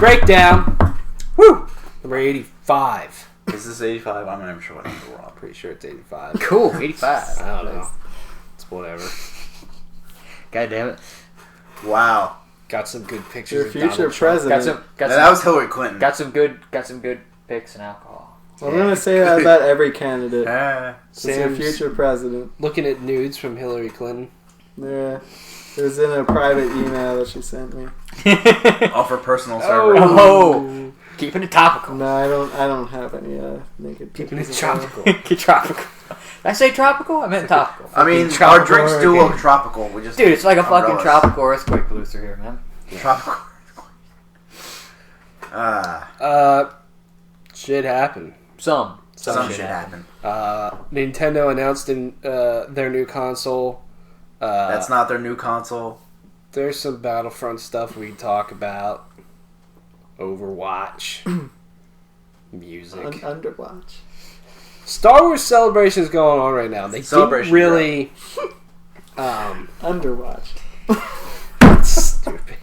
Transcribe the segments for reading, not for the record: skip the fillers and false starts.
breakdown. Woo! Number 85. Is this 85? I'm not even sure what number we're on. Pretty sure it's 85. Cool, 85. I don't know. It's whatever. God damn it. Wow. Got some good pictures. Your of future Donald Trump. president. That was Hillary Clinton. Got some good picks and alcohol. I'm going to say that about every candidate. It's your Sam's future president. looking at nudes from Hillary Clinton. Yeah. It was in a private email that she sent me. Off her personal server. Oh, keeping it topical. No, I don't have any naked Keeping it pictures. tropical. Tropical. Did I say tropical? I meant topical. I mean, Tropical our drinks do hurricane. look tropical. We just Dude, it's like a fucking umbrellas. tropical earthquake loose through here, man. Tropical. Shit happened. Some Some shit happened. Nintendo announced in their new console. That's not their new console. There's some Battlefront stuff we can talk about. Overwatch. Music. Underwatch. Star Wars Celebration is going on right now. They didn't Celebration, really... Underwatch. Stupid.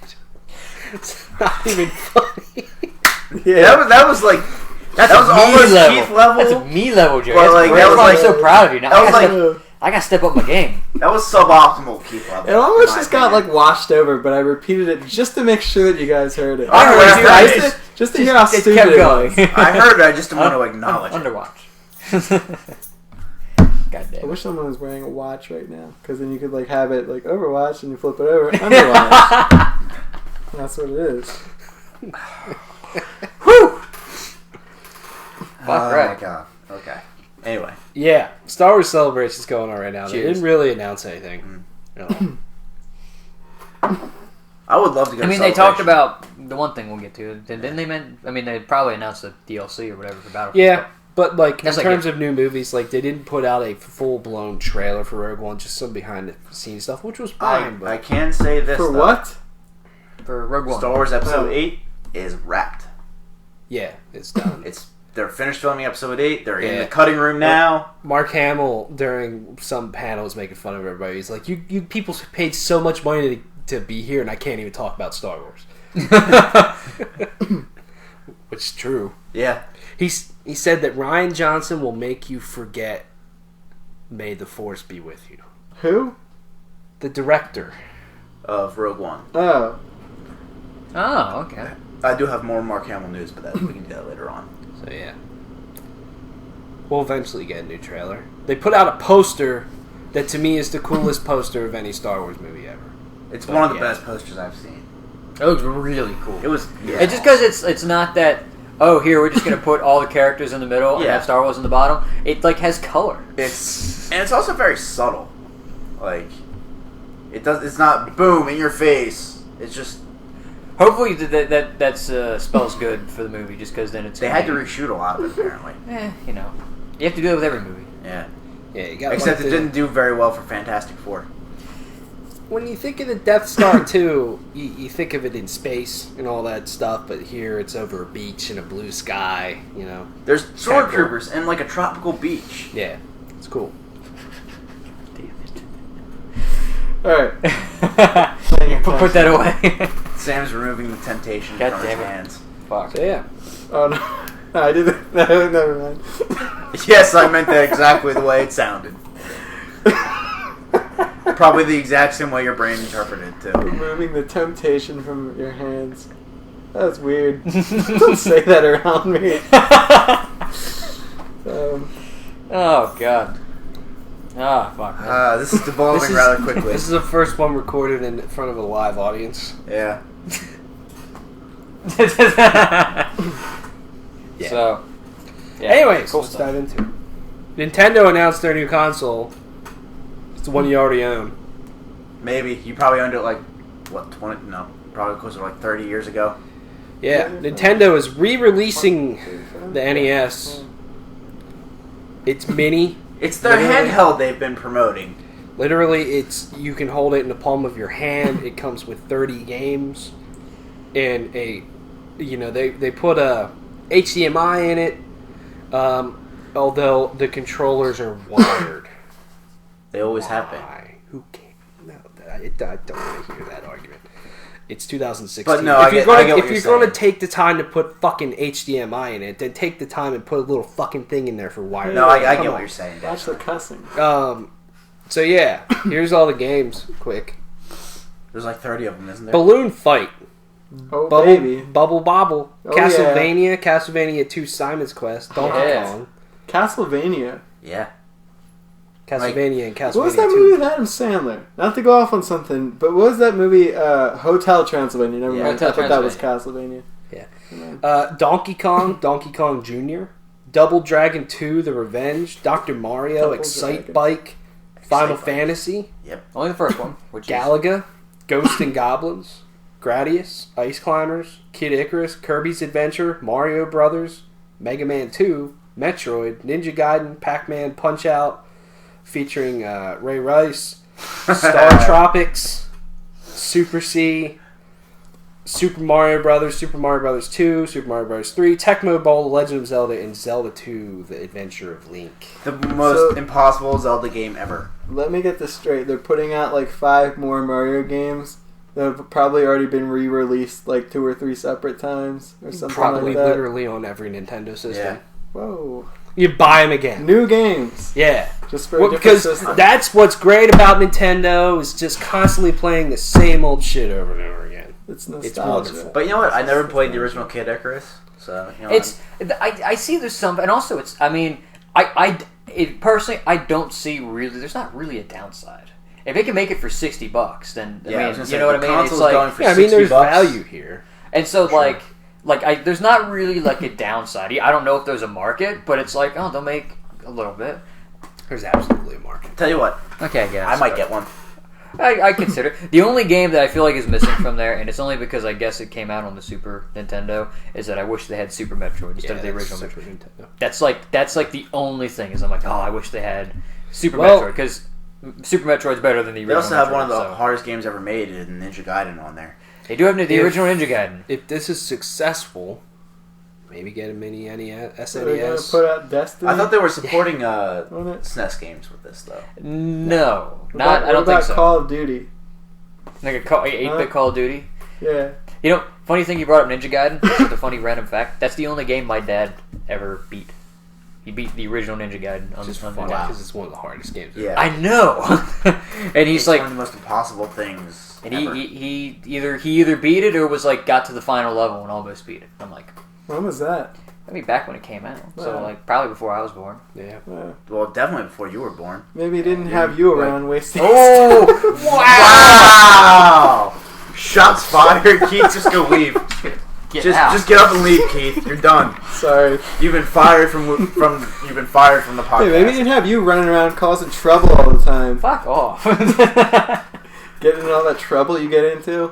It's not even funny. Yeah. That was like... That's that was a me almost level. Keith level. That's a me level, Jerry. But, like, that was I'm like- so proud of you. Now that was I gotta step up my game. That was suboptimal Keith level. It almost in my just got opinion. like washed over, but I repeated it just to make sure that you guys heard it. I heard it. I used to- just to hear how It stupid kept it going. was. I heard it. I just didn't want to acknowledge it. Underwatch. God I damn. wish someone was wearing a watch right now, because then you could like have it like Overwatch and you flip it over Underwatch. That's what it is. Whew. Oh right. my god. Okay. Anyway. Yeah, Star Wars Celebration is going on right now. They Cheers. didn't really announce anything. No. I would love to go I to mean, they talked Celebration. about the one thing we'll get to. Didn't they meant? I mean, they probably announced the DLC or whatever for Battlefront. Yeah, but like That's in like terms of new movies, like they didn't put out a full-blown trailer for Rogue One, just some behind-the-scenes stuff, which was fine. I But can say this For though. what? For Rogue One. Star Wars Episode Oh. 8 is wrapped. yeah, it's done. They're finished filming Episode 8. They're in Yeah. the cutting room now. Mark Hamill during some panel was making fun of everybody. He's like, "You people paid so much money to be here, and I can't even talk about Star Wars," which is true. Yeah. He said that Rian Johnson will make you forget "May the Force be with you." Who? The director. Of Rogue One. Oh. Oh, okay. I do have more Mark Hamill news, but we can do that later on. So yeah, we'll eventually get a new trailer. They put out a poster that to me is the coolest poster of any Star Wars movie ever. It's But one of the yeah. best posters I've seen. It looks really cool. It was... Yeah. And just because it's not that, oh, here, we're just going to put all the characters in the middle and Yeah. have Star Wars in the bottom. It, like, has color. And it's also very subtle. Like, it's not boom in your face. It's just... Hopefully that spells good for the movie, just because then it's... They had to reshoot a lot of it, apparently. You know. You have to do that with every movie. Yeah. Yeah, you got Except it didn't do very well for Fantastic Four. When you think of the Death Star 2, you think of it in space and all that stuff, but here it's over a beach and a blue sky, you know. There's Kinda stormtroopers and like a tropical beach. Yeah, it's cool. Alright. Put that away. Sam's removing the temptation God from his damn it. hands. Fuck. So yeah. Oh no. No, I didn't. No, never mind. Yes, I meant that exactly the way it sounded. Probably the exact same way your brain interpreted it, too. Removing the temptation from your hands. That's weird. Don't say that around me. Oh, God. Ah, fuck. Man. This is devolving rather quickly. This is the first one recorded in front of a live audience. Yeah. Yeah. So, yeah. Anyways, cool let's stuff. dive into it. Nintendo announced their new console. It's the one you already own. Maybe. You probably owned it like, what, 20? No. Probably closer to like 30 years ago. Yeah, Nintendo is re-releasing the NES. It's mini. It's their Literally. handheld they've been promoting. Literally, you can hold it in the palm of your hand. It comes with 30 games, and they put a HDMI in it. Although the controllers are wired. They always have been. Why? Who cares? No, I don't want to hear that argument. It's 2016. But no, if you're I get what if you're you're going to saying. take the time to put fucking HDMI in it, then take the time and put a little fucking thing in there for wireless. No, I Come get on. what you're saying. Watch the Definitely. cussing. So yeah, here's all the games. Quick. There's like 30 of them, isn't there? Balloon Fight. Oh, Bubble, baby. Bubble Bobble. Oh, Castlevania. Castlevania 2 Simon's Quest. Donkey Yeah. Kong. Castlevania. Yeah. Castlevania and Castlevania What was that 2. movie with Adam Sandler? Not to go off on something, but what was that movie? Hotel Transylvania. Never Yeah, mind. Hotel I thought that was Transylvania. Castlevania. Donkey Kong. Donkey Kong Jr. Double Dragon 2 The Revenge. Dr. Mario. Double Excite Dragon. Bike. Final Bike. Fantasy. Only the first one, which is Galaga, Ghosts and Goblins, Gradius, Ice Climbers, Kid Icarus, Kirby's Adventure, Mario Brothers, Mega Man 2, Metroid, Ninja Gaiden, Pac-Man Punch-Out, featuring Ray Rice, Star Tropics, Super C, Super Mario Brothers 2, Super Mario Brothers 3, Tecmo Bowl, The Legend of Zelda, and Zelda 2, The Adventure of Link. The most impossible Zelda game ever. Let me get this straight. They're putting out like 5 more Mario games that have probably already been re-released like 2 or 3 separate times or something Probably like that. literally on every Nintendo system. Yeah. Whoa. You buy them again. New games. Yeah. Just for Well, a different because system. that's what's great about Nintendo is just constantly playing the same old shit over and over again. It's It's nostalgia. wonderful. But you know what? I never played the original Kid Icarus, so you know. It's. I see there's some, and also it's. I mean, personally, I don't see really. There's not really a downside. If it can make it for $60, then Yeah, I I was mean, gonna you say, know what I the mean. It's console's like, going for Yeah, I mean, there's $60. value here. and so Sure. there's not really like a downside. I don't know if there's a market, but it's like, oh, they'll make a little bit. There's absolutely a market. Tell you what, Okay, I guess. I might but get one. I consider the only game that I feel like is missing from there, and it's only because I guess it came out on the Super Nintendo, is that I wish they had Super Metroid instead of the original Super Metroid. Nintendo. That's like the only thing is I'm like, oh, I wish they had Super Well- Metroid because Super Metroid's better than the They original. also have Metroid, one of the so. hardest games ever made, in Ninja Gaiden, on there. They do have the If- original Ninja Gaiden. If this is successful, maybe get a mini NES, So they're gonna SNES. put out Destiny. I thought they were supporting on it. SNES games with this, though. No, What not. about- I don't what about think so. Call of Duty. Like a 8-bit Call of Duty. Yeah. You know, funny thing you brought up Ninja Gaiden. Just a funny random fact. That's the only game my dad ever beat. He beat the original Ninja Gaiden on Just on fun Nintendo. because it's one of the hardest games. Yeah. I know. And he's It's like, one of the most impossible things and ever. he either beat it or was like got to the final level and almost beat it. I'm like, When was that? I mean, back when it came out, so Wow. like probably before I was born. Yeah. Well, definitely before you were born. Maybe he didn't have you around wasting. Oh! Wow! Shots fired. Keith, just go leave. Get out. Just get up and leave, Keith. You're done. Sorry. You've been fired from the podcast. Hey, maybe he didn't have you running around causing trouble all the time. Fuck off. Getting in all that trouble you get into.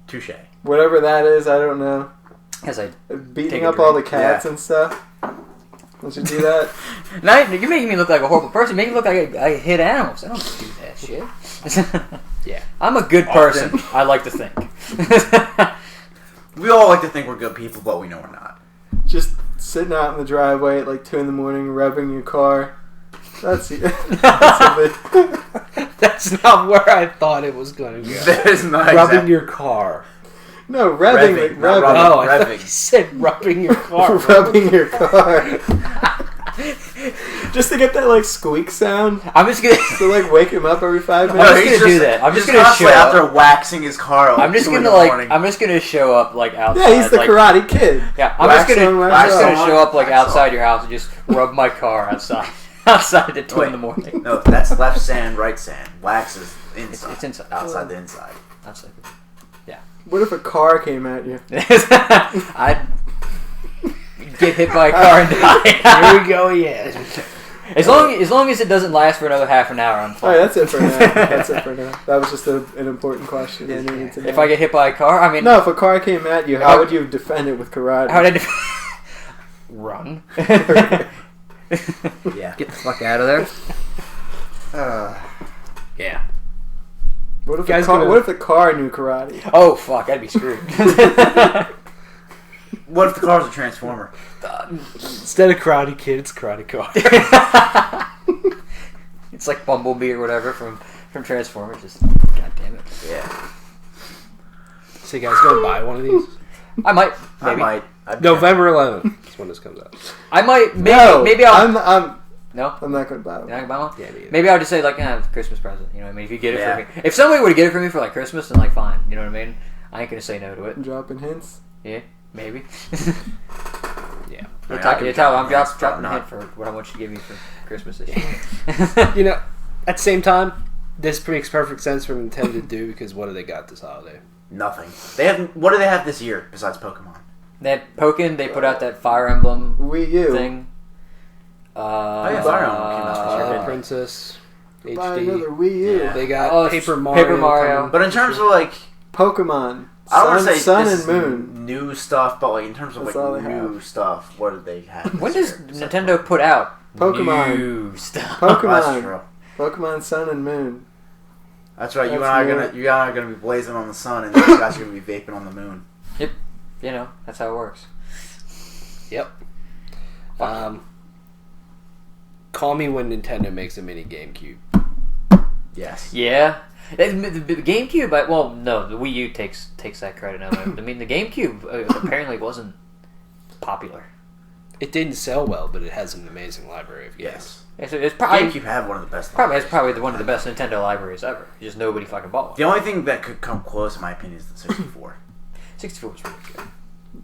Touche. Whatever that is, I don't know. As I Beating Take a up all the drink. cats Yeah. and stuff. Don't you do that? now you're making me look like a horrible person. You're making me look like I hit animals. I don't do that shit. Yeah. I'm a good person. I like to think. We all like to think we're good people, but we know we're not. Just sitting out in the driveway at like 2 in the morning, revving your car. That's it. That's a bit. That's not where I thought it was going to go. That is not Rubbing exactly. your car. No, revving. Revving, Revving. not Oh, I thought revving. you said rubbing your car. Rubbing your car. Just to get that like squeak sound. I'm just gonna. To like wake him up every 5 I'm minutes. just gonna do that. I'm just gonna constantly show out up. there waxing his car. I'm just gonna I'm just gonna show up like outside. Yeah, he's the like, Karate Kid. Yeah, I'm Wax just on, gonna wax off. show up like Wax outside off. your house and just rub my car outside outside at 2 in the morning. No, that's left sand, right sand. Wax is inside. It's inside. Outside the inside. Outside. What if a car came at you? I'd get hit by a car and die. Here we go, yeah. As long as it doesn't last for another half an hour, I'm fine. Alright, that's it for now. That's it for now. That was just an important question I needed to know. If I get hit by a car, I mean, No, if a car came at you, how would you defend it with karate? how would I run? Yeah. Get the fuck out of there. Yeah. What if, Guys the car, gonna- what if the car knew karate? Oh fuck, I'd be screwed. What if the car's a transformer? Instead of Karate Kid, it's Karate Car. It's like Bumblebee or whatever from from Transformers. Just god damn it. Yeah. So you guys gonna buy one of these? I might. I Maybe. might. November 11th. That's when this comes out. I might. Maybe. No, Maybe I'll. No, I'm not gonna buy You're one. not gonna buy one? Yeah, me either. Maybe I'll just say like, Christmas present. You know what I mean? If you get it Yeah. for me, if somebody were to get it for me for like Christmas, then like fine. You know what I mean? I ain't gonna say no to it. Dropping hints. Yeah, maybe. Yeah. I'm dropping a not. hint for what I want you to give me for Christmas this year. You know, at the same time, this makes perfect sense for Nintendo to do because what do they got this holiday? Nothing. They have. What do they have this year besides Pokemon? That Pokken, they put out that Fire Emblem Wii U. thing. Yeah, Fire Emblem came out this year. Twilight Princess, Buy HD. another Wii U. Yeah. They got Oh, Paper Mario. Paper Mario. coming. But in terms of like, Pokemon. I don't want to say Sun this and is Moon. new stuff, but like in terms of That's all like they new have. stuff, what did they have? When this does year? Nintendo put out Pokemon. new stuff? That's Pokemon. true. Pokemon Sun and Moon. That's right. You That's and I are new. gonna, you and I are gonna be blazing on the sun, and these guys are gonna be vaping on the moon. You know, that's how it works. Yep. Call me when Nintendo makes a mini GameCube. Yes. Yeah. The GameCube, well, no, the Wii U takes that credit. I mean, the GameCube apparently wasn't popular. It didn't sell well, but it has an amazing library of games. Yes. It's probably GameCube had one of the best. has probably one of the best Nintendo libraries ever. Just nobody fucking bought one. The only thing that could come close, in my opinion, is the 64. 64 was really good.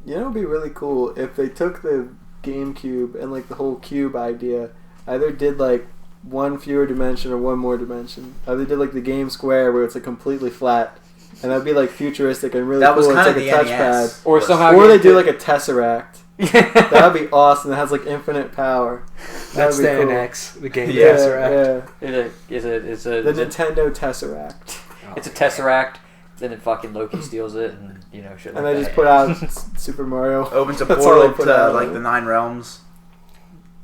You know, it'd be really cool if they took the GameCube and like the whole cube idea, either did like one fewer dimension or one more dimension. Either did like the Game Square where it's like completely flat, and that'd be like futuristic and really That cool. was kind It's of like the a NES. touchpad. Or somehow Or they get do the- like a Tesseract. That'd be awesome. It has like infinite power. That's the That'd be cool. NX, the Game Yeah, Tesseract. yeah. It's The Nintendo Tesseract. It's a Tesseract. Then it fucking Loki steals it, and you know shit. And like they that. just put out Super Mario. Opens a That's all portal they put to out. like the 9 realms.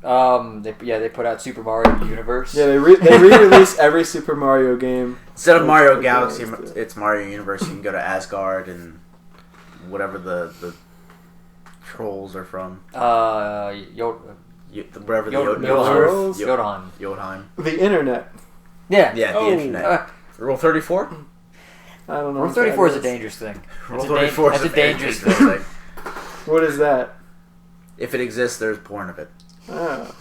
They put out Super Mario Universe. Yeah, they re-release every Super Mario game. Instead of Mario Okay, Galaxy, let's do it. it's Mario Universe. You can go to Asgard and whatever the trolls are from. Wherever Wherever the Yodelheim. Jotunheim. Yodheim. The internet. Yeah. Yeah, the Oh. internet. Rule 34? I don't know. Rule what 34 that is a dangerous thing. Rule That's 34 that's is a dangerous thing. thing. What is that? If it exists, there's porn of it. Oh,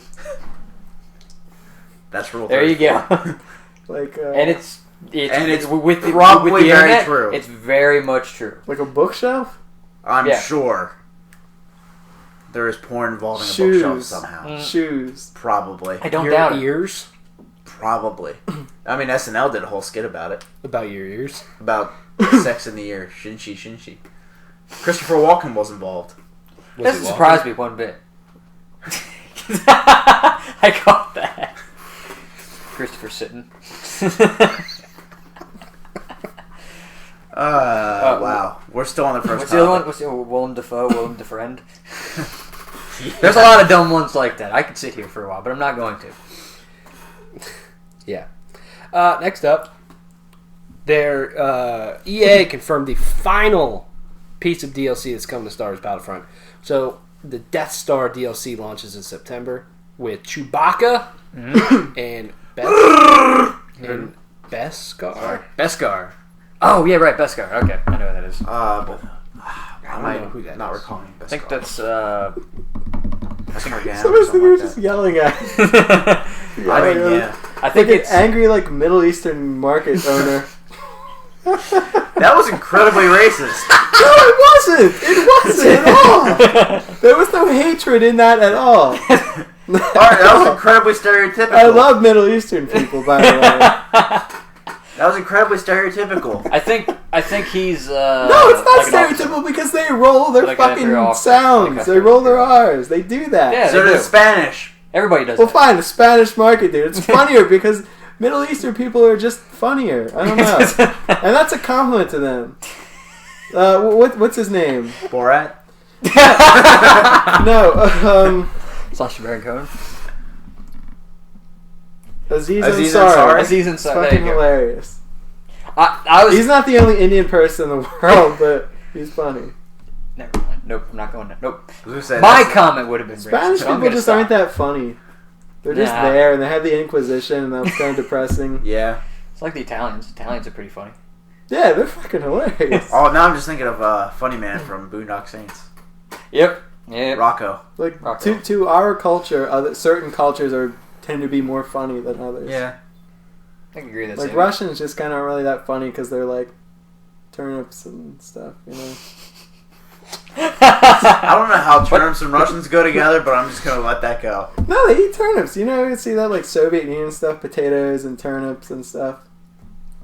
That's Rule 34. There you go. like And it's with the, probably with the very internet, true. It's very much true. like a bookshelf. I'm Yeah. sure there is porn involving Shoes. a bookshelf somehow. Mm. Shoes. Probably. I don't Your doubt it. ears? Probably. I mean, SNL did a whole skit about it. About your ears? About sex in the ear. Shouldn't she? Shouldn't she? Christopher Walken was involved. Was Doesn't it surprise me one bit. I caught that. Christopher Sitton. Wow. We're still on the first What's the other one? topic. What's the other one? Willem Dafoe, Willem Defriend. There's a lot of dumb ones like that. I could sit here for a while, but I'm not going to. Yeah. Next up, their EA confirmed the final piece of DLC that's coming to Star Wars Battlefront. So the Death Star DLC launches in September with Chewbacca and Beskar. Beskar. Oh yeah, right, Beskar. Okay, I know what that is. But I don't know who that not is. recalling. I think that's Beskar Gan or Somebody's something like just that. yelling at. I mean, yeah. I think Like an it's angry like Middle Eastern market owner. That was incredibly racist. No, it wasn't. It wasn't at all. There was no hatred in that at all. Alright, that was incredibly stereotypical. I love Middle Eastern people, by the way. That was incredibly stereotypical. I think he's No, it's not like an officer. stereotypical because they roll their Like an fucking inferior officer. sounds. Like They roll their R's. They do that. Yeah. So they did do. Spanish. Everybody does Well, that. fine, the Spanish market, dude. It's funnier because Middle Eastern people are just funnier. I don't know. And that's a compliment to them. What's his name? Borat. No, Sacha Baron Cohen. Aziz Aziz Ansari. Ansari. Aziz It's Ansari. There fucking you go. hilarious. I was. He's not the only Indian person in the world, but he's funny. Never mind. Nope. I'm not going there. Nope. Who said My that? comment would have been Spanish racist, but I'm people gonna just stop. aren't that funny. They're just Nah. there, and they have the Inquisition, and that was kind of depressing. Yeah. It's like the Italians. Italians are pretty funny. Yeah, they're fucking hilarious. Oh, now I'm just thinking of Funny Man from Boondock Saints. Yep. Rocco. Like Rocco. to our culture, certain cultures tend to be more funny than others. Yeah. I can agree with that. Like Russians just kind of aren't really that funny because they're like turnips and stuff, you know. I don't know how turnips and Russians go together, but I'm just gonna let that go. No, they eat turnips. You know, you see that like Soviet Union stuff, potatoes and turnips and stuff.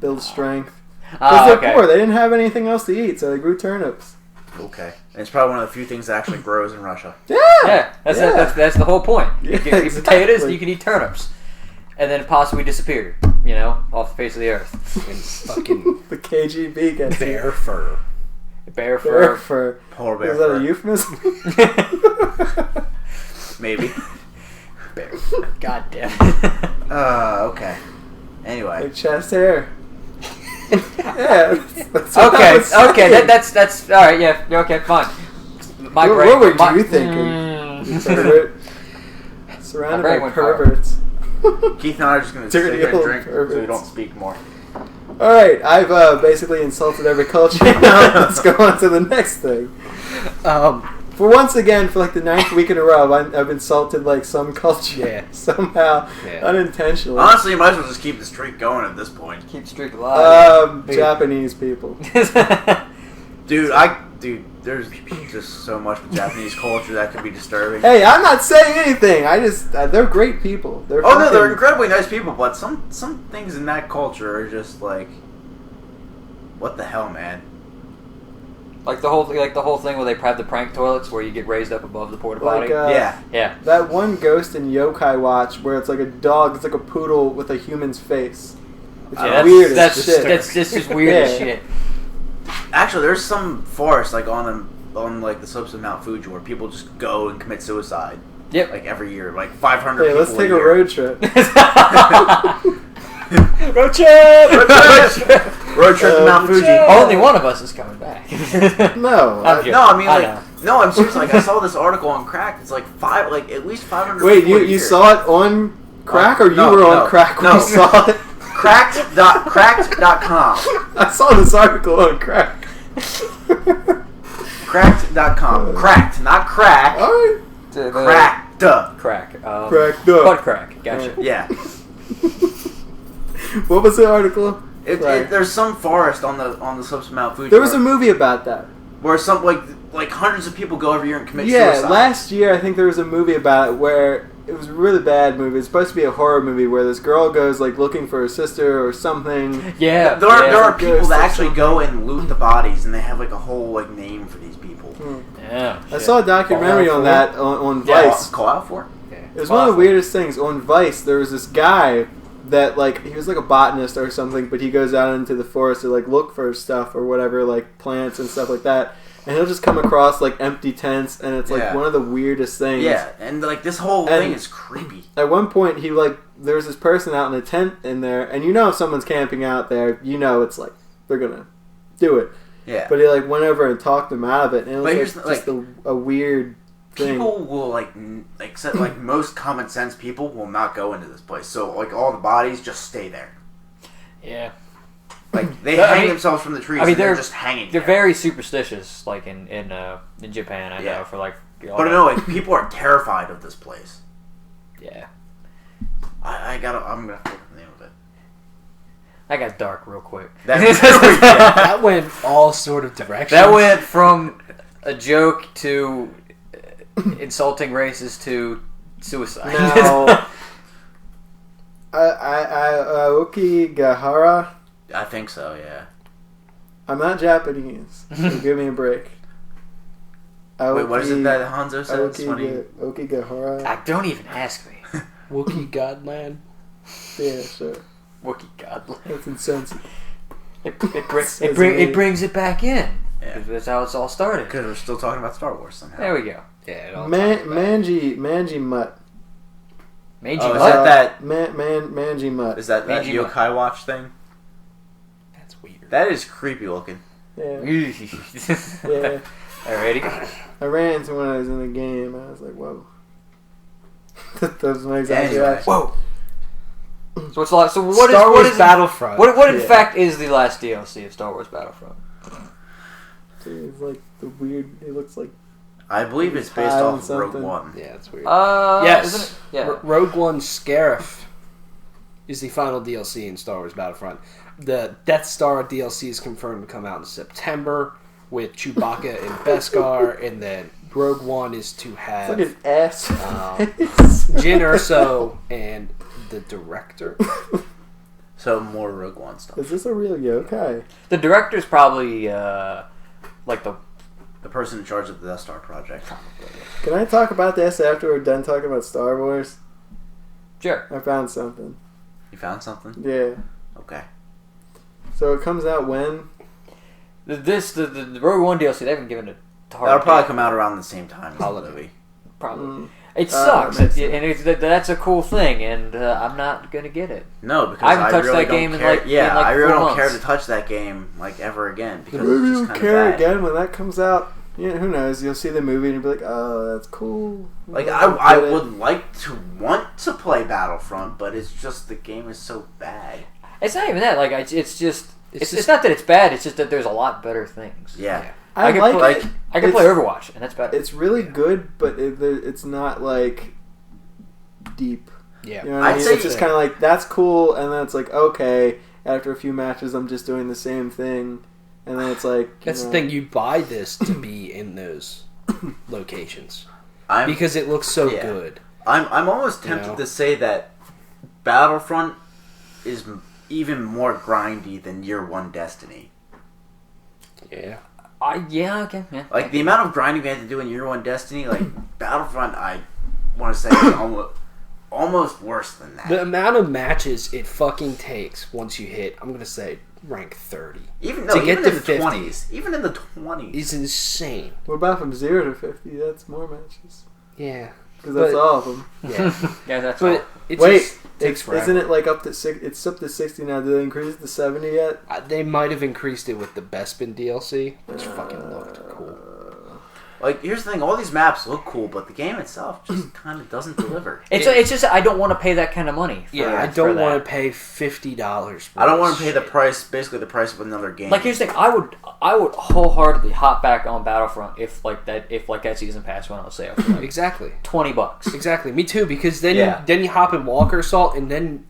Build strength. Because they're poor. They didn't have anything else to eat, so they grew turnips. Okay. And it's probably one of the few things that actually grows in Russia. Yeah! That's the whole point. You Yeah, can eat exactly. potatoes and you can eat turnips. And then possibly disappear, off the face of the earth. And fucking The KGB gets bear fur. Bear Bear fur. fur. Polar bear Is that fur. a euphemism? Maybe. Bear. God damn. Okay. Anyway. Like chest hair. Yeah. That's what I Okay, was saying. okay, that's all right. Yeah, okay, fine. My What brain. were my- you thinking? Mm. Pervert. Surrounded My brain by went fire. perverts. Keith and I are just gonna sit Dirty here and old drink so we perverts. don't speak more. Alright, I've basically insulted every culture. Now let's go on to the next thing. For once again, for like the 9th week in a row, I've insulted like some culture. Yeah. Somehow. Yeah. Unintentionally. Honestly, you might as well just keep the streak going at this point. Keep the streak alive. Japanese people. Dude, there's just so much of Japanese culture that can be disturbing. Hey, I'm not saying anything. I just they're great people. They're Oh no, fucking- they're incredibly nice people, but some things in that culture are just like, what the hell, man? like the whole thing where they have the prank toilets where you get raised up above the porta Like, potty. Yeah. That one Ghost in Yokai Watch where it's like a dog, it's like a poodle with a human's face. It's Yeah, weird that's as shit. that's just weird as Yeah. shit. Actually, there's some forest like on like the slopes of Mount Fuji where people just go and commit suicide. Yep. Like every year, like 500 Hey, people. let's take a year. road trip. Road trip! Road trip to Mount Fuji. Only one of us is coming back. No. I'm joking. No, I mean I like know. no, I'm serious. Like I saw this article on Crack. It's like at least 500. Wait, people a you year. saw it on crack, or you No, were no, on crack when no. you saw it? Cracked.com. I saw this article on crack. Cracked.com. Cracked, not crack. Alright. Cracked. Crack. Cracked up. Butt crack. Gotcha. Yeah. What was the article? Right. There's some forest on the slopes of Mount Fuji. There was a movie about that. where some like hundreds of people go every year and commit Yeah, suicide. last year I think there was a movie about it where it was a really bad movie. It's supposed to be a horror movie where this girl goes like looking for her sister or something. Yeah. There are people Ghosts that or actually something. go and loot the bodies, and they have like a whole like name for these people. Yeah. I saw a documentary Call on out that on Yeah. Vice. Call out for it. It was one of the weirdest things. On Vice, there was this guy that, like, he was like a botanist or something, but he goes out into the forest to, like, look for stuff or whatever, like, plants and stuff like that. And he'll just come across, like, empty tents, and it's, like, Yeah. one of the weirdest things. Yeah, and like this whole thing is creepy. At one point, he, like, there's this person out in a tent in there, and you know if someone's camping out there, you know it's, like, they're gonna do it. Yeah, But he, like, went over and talked them out of it, and it But was, here's like, the- just a weird thing. people will like most common sense people will not go into this place. So like all the bodies just stay there. Yeah. Like they But, I hang mean- themselves from the trees. I mean, and they're they're- just hanging. They're there. very superstitious, like in Japan. I Yeah. know for like. But no, like people are terrified of this place. Yeah. I'm gonna look at the name of it. I got dark real quick. That went all sort of directions. That went from a joke to insulting races to suicide. Now, Okigahara. I think so. Yeah. I'm not Japanese, so give me a break. Wait, what is it that Hanzo says when he? Okigahara. Don't even ask me. Wookiee Godland. Yeah, sure. Wookie God. That's insensitive. It brings it back in. Yeah. 'Cause that's how it's all started. Because we're still talking about Star Wars somehow. There we go. Yeah, it all Manji Mutt. Mangy Oh, is Mutt. that Manji Mutt. Is that Manji yokai watch thing? That's weird. That is creepy looking. Yeah. Yeah. Alrighty. I ran into when I was in the game. I was like, whoa. That was my exact Anyway. reaction. Whoa. So So it's a lot. So what Star Wars is Battlefront. What in fact is the last DLC of Star Wars Battlefront? It's like the weird. It looks like. I believe it's based High on off of Rogue something. One. Yeah, it's weird. Yes. Yes. Isn't it? Yeah. Rogue One Scarif is the final DLC in Star Wars Battlefront. The Death Star DLC is confirmed to come out in September with Chewbacca and Beskar, and then Rogue One is to It's have like an ass. Jyn Erso and the director. So more Rogue One stuff. Is this a real yokai? The director's probably like The person in charge of the Death Star project. Can I talk about this after we're done talking about Star Wars? Sure. I found something. You found something? Yeah. Okay. So it comes out when? The Rogue One DLC, they haven't given it a hard That'll probably date. come out around the same time as the Holiday. movie. Probably. It sucks, makes that's a cool thing, and I'm not gonna get it. No, because I haven't touched really that don't game in care. like- yeah, in like I really 4 don't care months. to touch that game like ever again because Maybe it's you'll just kind care of bad. again when that comes out. Yeah, who knows? You'll see the movie and you'll be like, oh, that's cool. Like Yeah, I get it. would like to want to play Battlefront, but it's just the game is so bad. It's not even that. Like it's just it's not that it's bad. It's just that there's a lot better things. Yeah. I can like play, it. I can play Overwatch, and that's better. It's really good, but it's not like deep. Yeah. You know what I I'd mean? say It's just kind of like, that's cool, and then it's like, okay, after a few matches, I'm just doing the same thing, and then it's like... That's the thing, you buy this to be in those locations. I'm Because it looks so Yeah. good. I'm almost tempted You know? to say that Battlefront is even more grindy than Year One Destiny. Yeah. Okay. Yeah. Like the amount of grinding we had to do in Year One Destiny, like Battlefront, I want to say is almost worse than that. The amount of matches it fucking takes once you hit, I'm going to say, rank 30. Even to get in to the 50 20s, even in the 20s, is insane. What about from 0 to 50? That's more matches. Yeah. Because that's But- all of them. Yeah. Yeah, that's But all. it Wait, just takes forever. isn't it like up to it's up to 60 now? Did they increase it to 70 yet? They might have increased it with the Bespin DLC, which fucking looked cool. like here's the thing: all these maps look cool, but the game itself just kind of doesn't deliver. It's just I don't want to pay that kind of money. I don't want to pay $50. I don't want to pay the price, basically the price of another game. Like here's the thing, I would wholeheartedly hop back on Battlefront if that season pass went on sale for like Exactly. $20. Exactly. Me too. Because then Yeah. you hop in Walker Assault, and then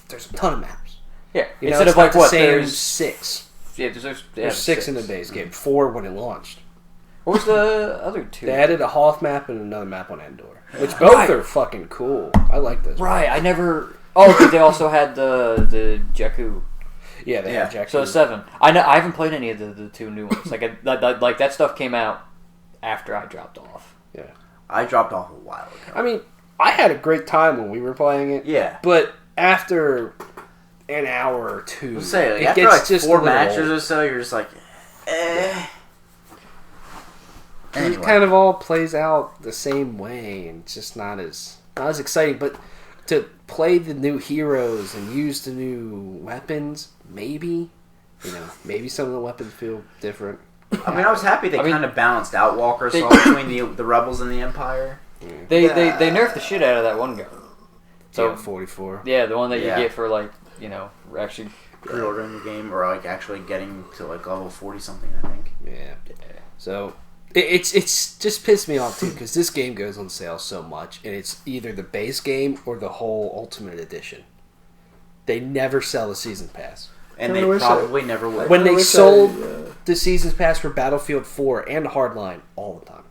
there's a ton of maps. Yeah, You know, instead it's of like not the what same there's 6. yeah There's 6 in the base game. 4 when it launched. What was the other two? They added a Hoth map and another map on Endor, which both Right. are fucking cool. I like those. Right, I never. Oh, but they also had the Jakku. Yeah, they have Jack. So 7. I haven't played any of the 2 new ones. Like that stuff came out after I dropped off. Yeah. I dropped off a while ago. I mean, I had a great time when we were playing it. Yeah. But after an hour or two, Let's say like, it after gets like just 4 a little matches old. or so, you're just like, eh. It Anyway. kind of all plays out the same way, and it's just not as exciting. But to play the new heroes and use the new weapons, maybe some of the weapons feel different. I mean, I was happy they kind of balanced out Walker Assault between the Rebels and the Empire. They nerfed the shit out of that one gun. So 44. Yeah, the one that Yeah. you get for like actually. Pre-ordering the game, or like actually getting to like level 40 something, I think. Yeah. So it's just pissed me off too, because this game goes on sale so much, and it's either the base game or the whole Ultimate Edition. They never sell the season pass. And Kinda they wish probably never would. When they wish sold I- the seasons pass for Battlefield 4 and Hardline all the time.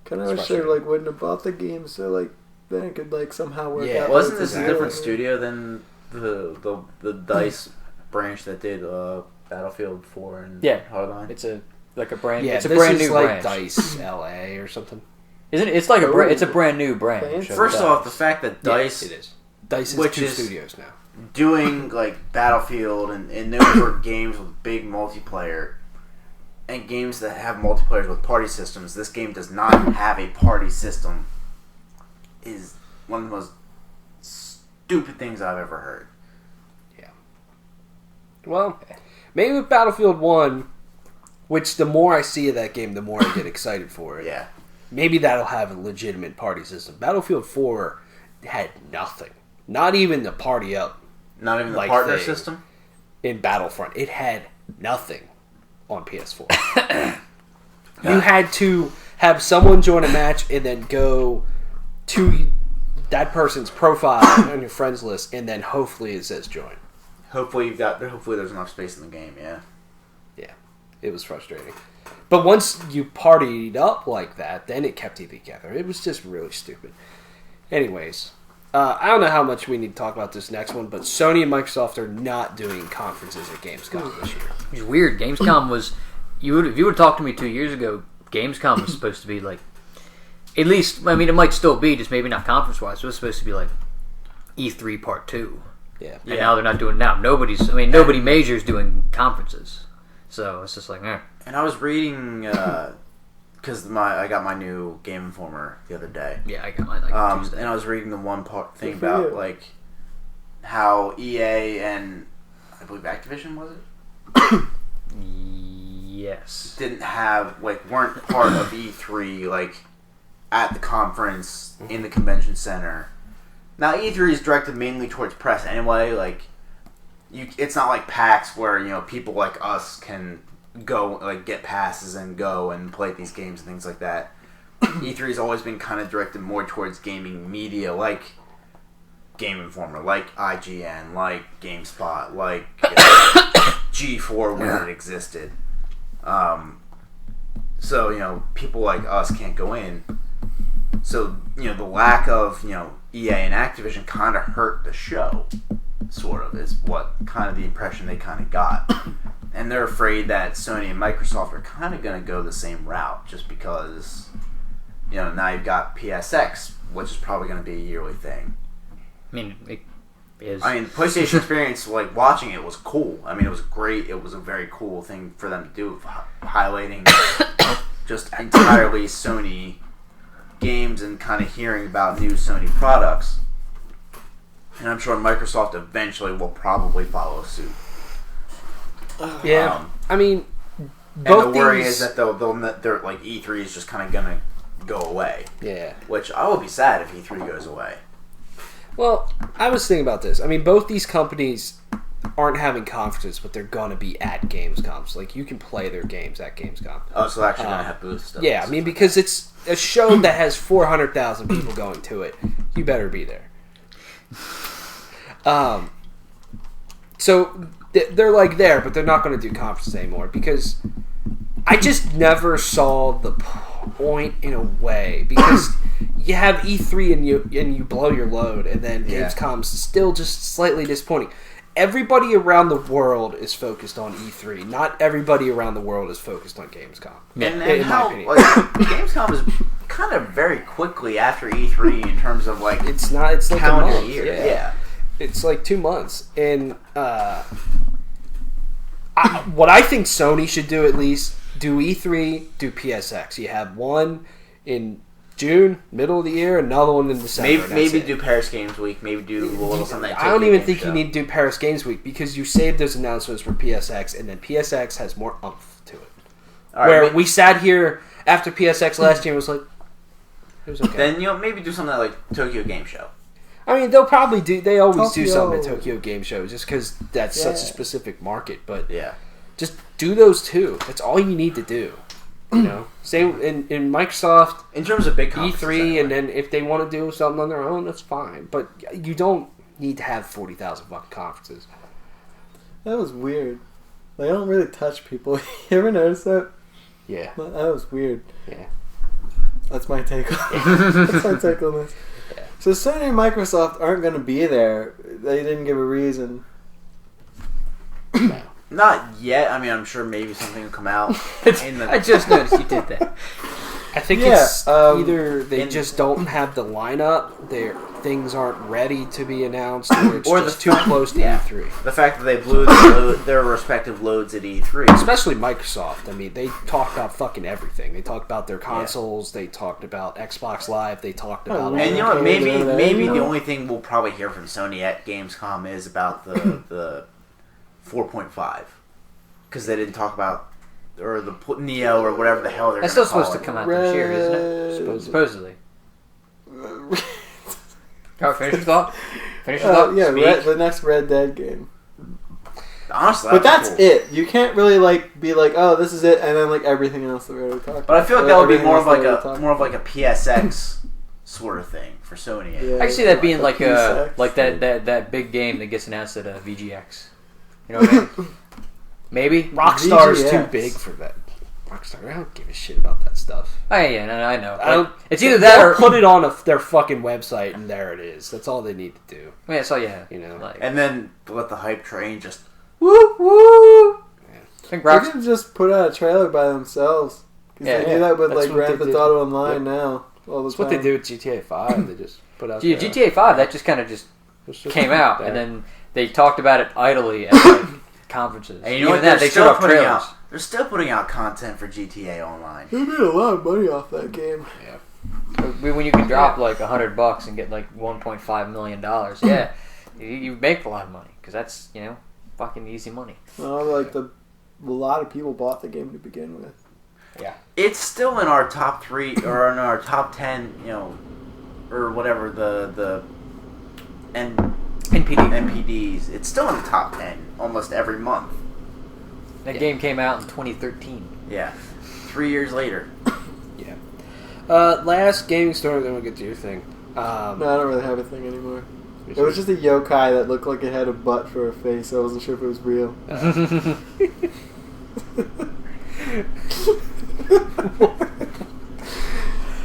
Kind of wish they like wouldn't have bought the game, so like then it could like somehow work Yeah, out. Wasn't like this a Exactly. different studio than the DICE branch that did Battlefield 4 and Yeah. Hardline? It's a brand. Yeah, it's a this brand is new like branch. DICE LA or something. Isn't it? It's like Oh. it's a brand new brand. Fancy. First So- off, the fact that DICE Yeah, it is. DICE is Which 2 is- studios now. doing like Battlefield and those are games with big multiplayer and games that have multiplayers with party systems. This game does not have a party system. Is one of the most stupid things I've ever heard. Well, maybe with Battlefield 1, which the more I see of that game, the more I get excited for it. Yeah. Maybe that'll have a legitimate party system. Battlefield 4 had nothing. Not even the party up. Not even the like partner thing system? in Battlefront. It had nothing on PS4. You had to have someone join a match and then go to that person's profile on your friends list, and then hopefully it says join. Hopefully there's enough space in the game, yeah. Yeah, it was frustrating. But once you partied up like that, then it kept you together. It was just really stupid. Anyways, I don't know how much we need to talk about this next one, but Sony and Microsoft are not doing conferences at Gamescom this year. It's weird. Gamescom was... if you would have talked to me 2 years ago, Gamescom was supposed to be like... At least, I mean, it might still be, just maybe not conference-wise. It was supposed to be like E3 Part 2. Yeah. And now they're not doing it now. Nobody major is doing conferences. So it's just like, eh. And I was reading, because I got my new Game Informer the other day. Yeah, I got mine like Tuesday. And I was reading the one thing about, like, how EA and, I believe Activision, was it? Yes. Didn't have, like, weren't part of E3, like, at the conference, in the convention center. Now, E3 is directed mainly towards press anyway, like, it's not like PAX where, you know, people like us can go, like, get passes and go and play these games and things like that. E3 has always been kind of directed more towards gaming media, like Game Informer, like IGN, like GameSpot, like G4 when it existed. So, you know, people like us can't go in. So, you know, the lack of, you know, EA and Activision kind of hurt the show, sort of, is what kind of the impression they kind of got. And they're afraid that Sony and Microsoft are kind of going to go the same route, just because, you know, now you've got PSX, which is probably going to be a yearly thing. I mean, it is. I mean, the PlayStation experience, like, watching it was cool. I mean, it was great. It was a very cool thing for them to do, highlighting just entirely Sony games and kind of hearing about new Sony products. And I'm sure Microsoft eventually will probably follow suit. Yeah, I mean, both and the worry is that they're like E3 is just kind of gonna go away. Yeah, which I will be sad if E3 goes away. Well, I was thinking about this. I mean, both these companies aren't having conferences, but they're gonna be at Gamescom. So, like, you can play their games at Gamescom. Oh, so they're actually gonna have booths stuff. Yeah, I mean, because it's a show that has 400,000 people going to it. You better be there. So they're like there, but they're not going to do conferences anymore because I just never saw the point in a way, because you have E3 and you blow your load, and then Gamescom's still just slightly disappointing. Everybody around the world is focused on E3. Not everybody around the world is focused on Gamescom. And how, like, Gamescom is kind of very quickly after E3 in terms of, like, it's like calendar a month. year. Yeah. It's like 2 months. And what I think Sony should do, at least, do E3, do PSX. You have one in June, middle of the year, another one in December. Maybe do Paris Games Week. Maybe do a little something. I don't even think you need to do Paris Games Week, because you save those announcements for PSX, and then PSX has more oomph to it. Where we sat here after PSX last year and was like, it was okay. Then, you know, maybe do something like Tokyo Game Show. I mean, they'll probably do. They always do something at Tokyo Game Show, just because that's such a specific market. But just do those two. That's all you need to do. You know, same in Microsoft. In terms of big E3, anyway. And then if they want to do something on their own, that's fine. But you don't need to have 40,000 fucking conferences. That was weird. They don't really touch people. You ever notice that? Yeah. That was weird. Yeah. That's my take on That's my take on this. Yeah. So Sony and Microsoft aren't going to be there. They didn't give a reason. No. Not yet. I mean, I'm sure maybe something will come out. I just noticed you did that. I think it's either they just don't have the lineup, their things aren't ready to be announced, or it's just too close to E3. The fact that they blew their respective loads at E3. Especially Microsoft. I mean, they talked about fucking everything. They talked about their consoles, they talked about Xbox Live, they talked about... And you know what, maybe the only thing we'll probably hear from Sony at Gamescom is about the 4.5. Because they didn't talk about... Or the Neo, or whatever the hell they're going to call it. That's still supposed to come out this year, isn't it? Supposedly. Finish your thought. Finish it up. Yeah, Speak. the next Red Dead game. Honestly, But that's cool. it. You can't really be like, oh, this is it, and then like everything else that we already talked about. But I feel like that would be more of like a a PSX sort of thing for Sony. Yeah. I can see that being Like like a like that big game that gets announced at VGX. You know what I mean? Maybe. Rockstar's too VGX. big for that. Rockstar, I don't give a shit about that stuff. Oh, yeah, no, I know. I don't. It's either that they'll or put it on their fucking website, and there it is. That's all they need to do. I mean, that's all you have. You know. Like, And then let the hype train just. woo woo. I think They Rockstar. can just put out a trailer by themselves. Because Yeah, they do that with that's like what Grand they Theft did. Auto Online now. All the That's what time. they do with GTA 5. They just put out. GTA 5, that just kind of just It's just came out, there. and then they talked about it idly at like, conferences. And you know Even what? that, they showed off trailers. They're still putting out content for GTA Online. They made a lot of money off that game. When you can drop like $100 and get like $1.5 million, yeah, you make a lot of money because that's fucking easy money. Well, like a lot of people bought the game to begin with. It's still in our top 3 or in our top 10, or whatever the NPDs. It's still in the top 10 almost every month. That game came out in 2013. Yeah, 3 years later. Yeah. Last gaming story, then we'll get to your thing. No, I don't really have a thing anymore. It was just a yokai that looked like it had a butt for a face. So I wasn't sure if it was real.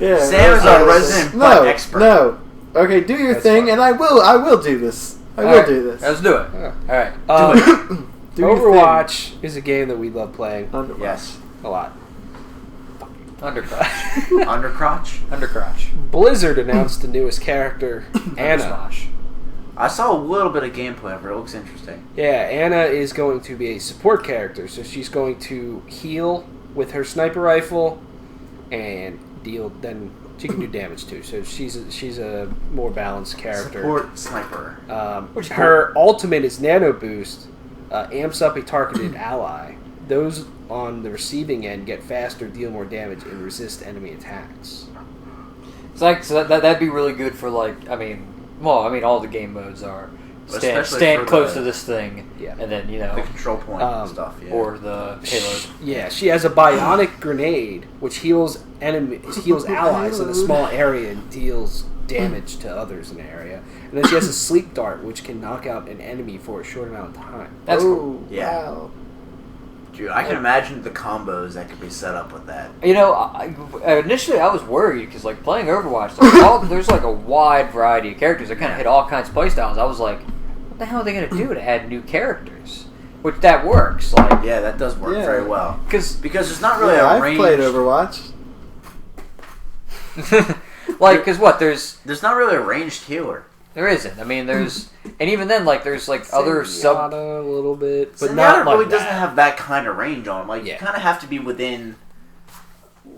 Yeah, Sam is our resident butt expert. No. Okay, do your That's thing, fine. and I will do this. I will Alright, do this. Let's do it. Yeah. All right. Do your Overwatch is a game that we love playing thing. Yes. a lot. Undercrotch. Undercrotch? Undercrotch. Blizzard announced the newest character, Anna. Undersmosh. I saw a little bit of gameplay of her. It looks interesting. Yeah, Anna is going to be a support character, so she's going to heal with her sniper rifle and deal. Then she can do damage too. So she's a more balanced character. Support sniper. Her ultimate is Nano Boost, amps up a targeted ally. Those on the receiving end get faster, deal more damage, and resist enemy attacks. It's like so that'd be really good for like all the game modes are Especially stand for close the- to this thing, Yeah. and then The control point stuff, yeah. or the payload. Yeah, she has a bionic grenade, which heals allies in a small area and deals damage to others in the area. And then she has a sleep dart, which can knock out an enemy for a short amount of time. That's oh, cool. Yeah. Wow. Dude, I can imagine the combos that could be set up with that. Initially I was worried because like playing Overwatch, there's like a wide variety of characters that kind of hit all kinds of playstyles. I was like, what the hell are they gonna do to add new characters? Which that works, like Yeah, that does work Yeah. very well. because Because there's not really Yeah, a I've range. played Overwatch. there's There's not really a ranged healer. there isn't. I mean, there's and even then like there's like other sub. Zenyatta a little bit, but Zenyatta not really like doesn't that. have that kind of range on him. Like, Yeah. you kind of have to be within...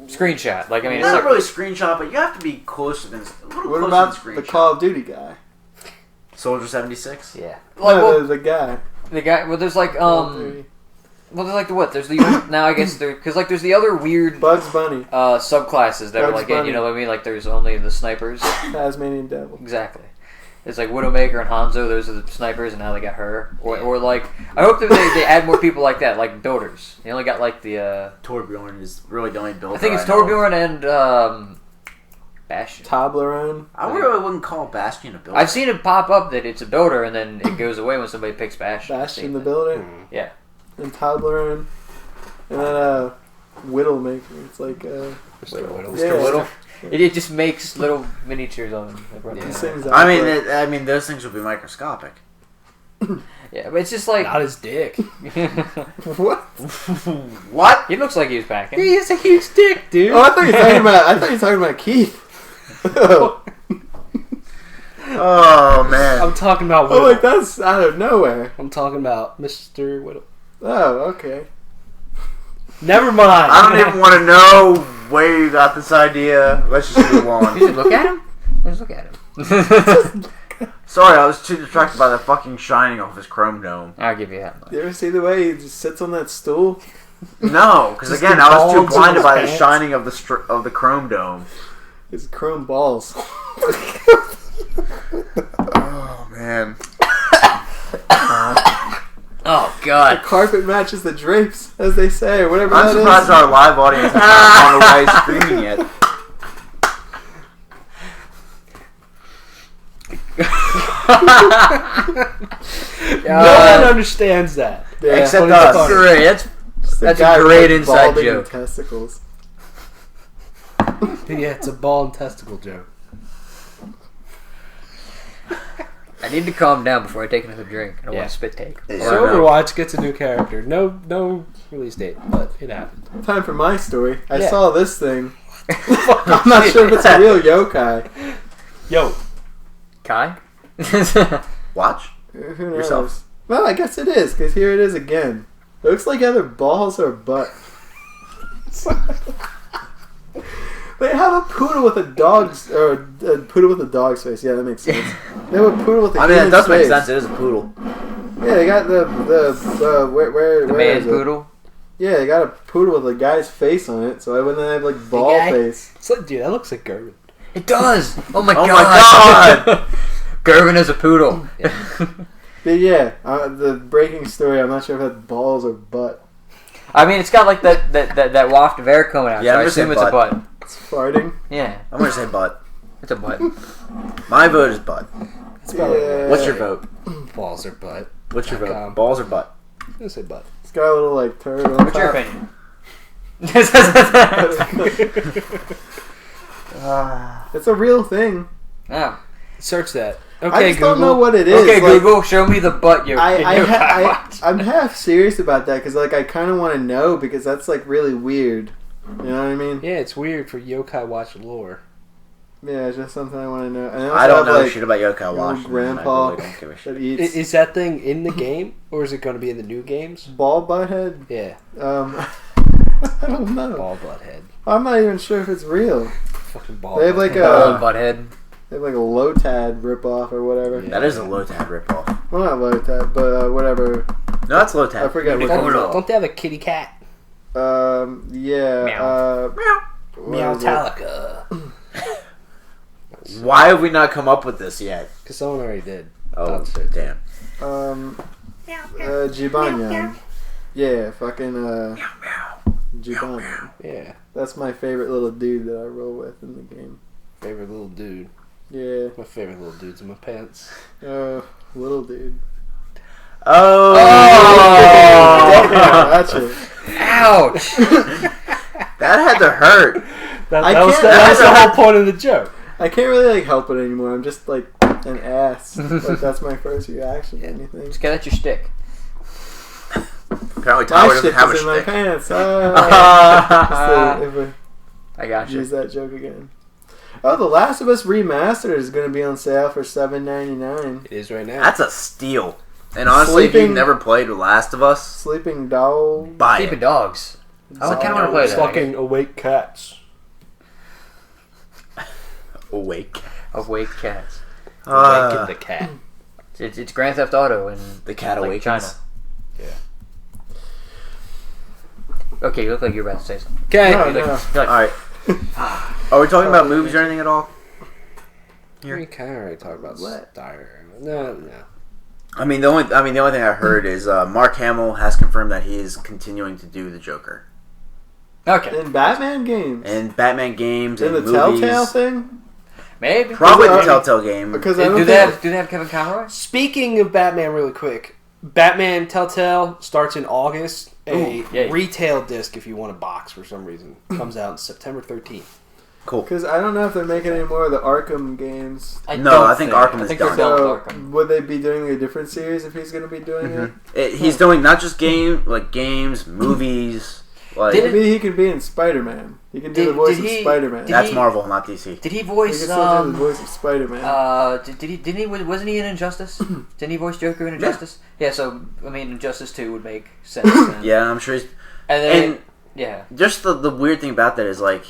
Screenshot. Like, I mean, it's not like, really screenshot, but you have to be closer than... A little What closer about than the screenshot. Call of Duty guy? Soldier 76? yeah. No, Like, well, the guy. the guy. Well, there's like Call of Duty. well, there's like the what? There's the now I guess there because like there's the other weird Bugs Bunny, subclasses that are Bugs like Bunny. you know what I mean? Like there's only the snipers. Tasmanian Devil. Exactly. It's like Widowmaker and Hanzo. Those are the snipers, and now they got her. Or like I hope that they add more people like that, like builders. They only got like the. Torbjorn is really the only builder I think it's know of. Torbjorn and Bastion. Toblerone. I really wouldn't call Bastion a builder. I've seen it pop up that it's a builder, and then it goes away when somebody picks Bastion. Bastion Same the thing. Builder. Yeah. And Toblerone. And then Widowmaker. It's like Mr. Whittle. Yeah. Whittle. It just makes little miniatures of him. he sings I mean, opera. I mean, those things would be microscopic. Yeah, but it's just like Not his dick. What? What? he looks like he was packing. He has a huge dick, dude. Oh, I thought you were talking about Keith. Oh, Oh, man. I'm talking about oh, Whittle. like that's out of nowhere. I'm talking about Mr. Whittle. Oh, okay. Never mind. I don't even want to know where you got this idea. Let's just move You on. should look at him. Just look at him. Sorry, I was too distracted by the fucking shining off his chrome dome. I'll give you that much. You ever see the way he just sits on that stool? No, because Just again, the I was too bulbs in blinded his by the pants. shining of the chrome dome. His chrome balls. Oh man. god. The carpet matches the drapes, as they say, or whatever I'm that surprised is. our live audience has not gone away screaming yet. No one understands that. Yeah. Except That's us. Great. That's Guy a with, great like, inside balding joke. Testicles. Yeah, it's a ball and testicle joke. I need to calm down before I take another drink. I don't Yeah. want a spit take. Yeah. So Overwatch gets a new character. No release date, but it happened. Time for my story. I Yeah. saw this thing. I'm not sure if it's a real yokai. Yo, Kai? Watch. Who knows? Yourself. Well, I guess it is, because here it is again. It looks like either balls or butt. They have a poodle with a dog's, or a poodle with a dog's face. Yeah, that makes sense. They have a poodle with a I mean, that human's does make face. sense. It is a poodle. Yeah, they got the where The where man is it? poodle? Yeah, they got a poodle with a guy's face on it, so I wouldn't have like ball guy. face. it's like, dude, that looks like Gervin. It does! Oh my Oh god! my Gervin is a poodle. But yeah, the breaking story. I'm not sure if it had balls or butt. I mean, it's got like that waft of air coming out, Yeah, so I'm I gonna say assume it's a butt. butt. It's farting. Yeah, I'm gonna say butt. it's a butt. My vote is butt. It's probably Yeah. What's your vote? balls or butt. What's your vote? .com. Balls or butt? I'm gonna say butt. It's got a little like turd on What's your top. opinion? It's a real thing. Oh. Search that. I Okay, just Google. don't know what it is. Okay, like, Google, show me the butt you're I'm half serious about that because like I kind of want to know because that's like really weird. You know what I mean? Yeah, it's weird for Yokai Watch lore. Yeah, it's just something I want to know. And also I don't have, know like, shit about Yokai your Watch. grandpa I really don't give a shit. that eats Is that thing in the game, or is it going to be in the new games? ball butt head. Yeah, I don't know. ball butt head. I'm not even sure if it's real. Fucking ball. They have butt like head. Ball butthead. They have like a Lotad ripoff or whatever. Yeah. That is a Lotad ripoff. Well, not Lotad, but whatever. No, that's Lotad. I forget what Unicorn. it's Don't they have a kitty cat? Yeah. Meow. What Meow is it? Talica. Why have we not come up with this yet? Because someone already did. Oh, That's it. damn. Jibanyan. Yeah, fucking Jibanyan. Yeah, That's my favorite little dude that I roll with in the game. favorite little dude. Yeah. My favorite little dude's in my pants. Little dude. Oh! Damn, that's it. Ouch! That had to hurt. I Was can't- the whole point of the joke. I can't really like help it anymore. I'm just like an ass. Like that's my first reaction to anything. Just get at your stick. Apparently My Tyler doesn't shit have a is in my stick. pants. If I I got use you. that joke again. Oh, The Last of Us Remastered is going to be on sale for $7.99. It is right now. That's a steal. And honestly, if Sleeping- you've never played The Last of Us, Sleeping Dog. buy Sleeping it. dogs. I kind of want to play that. Fucking awake cats. Awake. Awake cats. Awaken the cat. It's Grand Theft Auto and The cat like awakens. China. Yeah. Okay, you look like you're about to say something. Okay. No, You're like- no. you're like, Alright. Are we talking about movies or anything at all? We kind of already talked about What? Star. No. I mean, the only thing I heard is Mark Hamill has confirmed that he is continuing to do the Joker Okay, In Batman games. in Batman games In and the movies. Telltale thing? maybe. Probably Is the it- Telltale game. Because I Do don't they think... have Kevin Conroy? Speaking of Batman, really quick, Batman Telltale starts in August. A Ooh, yay. retail disc, if you want a box for some reason, comes out on September 13th. Cool. Because I don't know if they're making any more of the Arkham games. No, I think Arkham is they're done. done So, with Arkham. would they be doing a different series if he's going to be doing it? He's doing not just games, movies. Like Did it- Maybe he could be in Spider-Man. He can do the voice of Spider-Man. did that's he- Marvel, not DC. Did he He can voice still do the voice of Spider-Man. didn't he wasn't he in Injustice? Didn't he voice Joker in Injustice? Yeah, so I mean Injustice 2 would make sense then. Yeah, I'm sure. He's, And then and yeah. just the weird thing about that is like,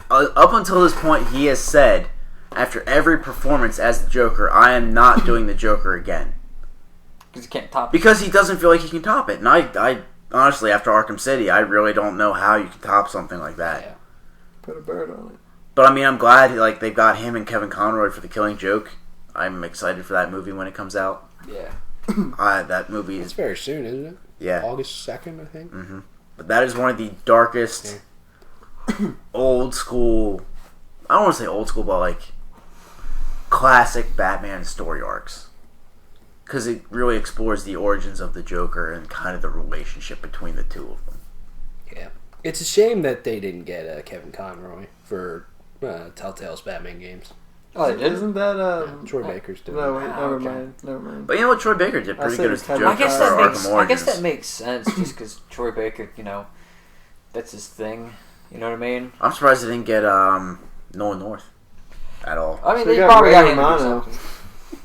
up until this point, he has said after every performance as the Joker, I am not doing the Joker again Because he can't top it. because he doesn't feel like he can top it. And I honestly, after Arkham City, I really don't know how you can top something like that. Yeah. Put a bird on it. But I mean, I'm glad like they've got him and Kevin Conroy for The Killing Joke. I'm excited for that movie when it comes out. Yeah. That movie It's is very soon, isn't it? Yeah. August 2nd, I think. Mm-hmm. But that is one of the darkest, old school. I don't want to say old school, but like classic Batman story arcs. Because it really explores the origins of the Joker and kind of the relationship between the two of them. Yeah. It's a shame that they didn't get Kevin Conroy for Telltale's Batman games. Oh, they did? Isn't that Troy Baker's doing No, it. wait, never mind. But you know what? Troy Baker did pretty good as the Joker I guess for that Arkham makes. Origins. I guess that makes sense, just because Troy Baker, that's his thing. You know what I mean? I'm surprised they didn't get Nolan North at all. I mean, So they you got probably Ray got him to do Romano. something.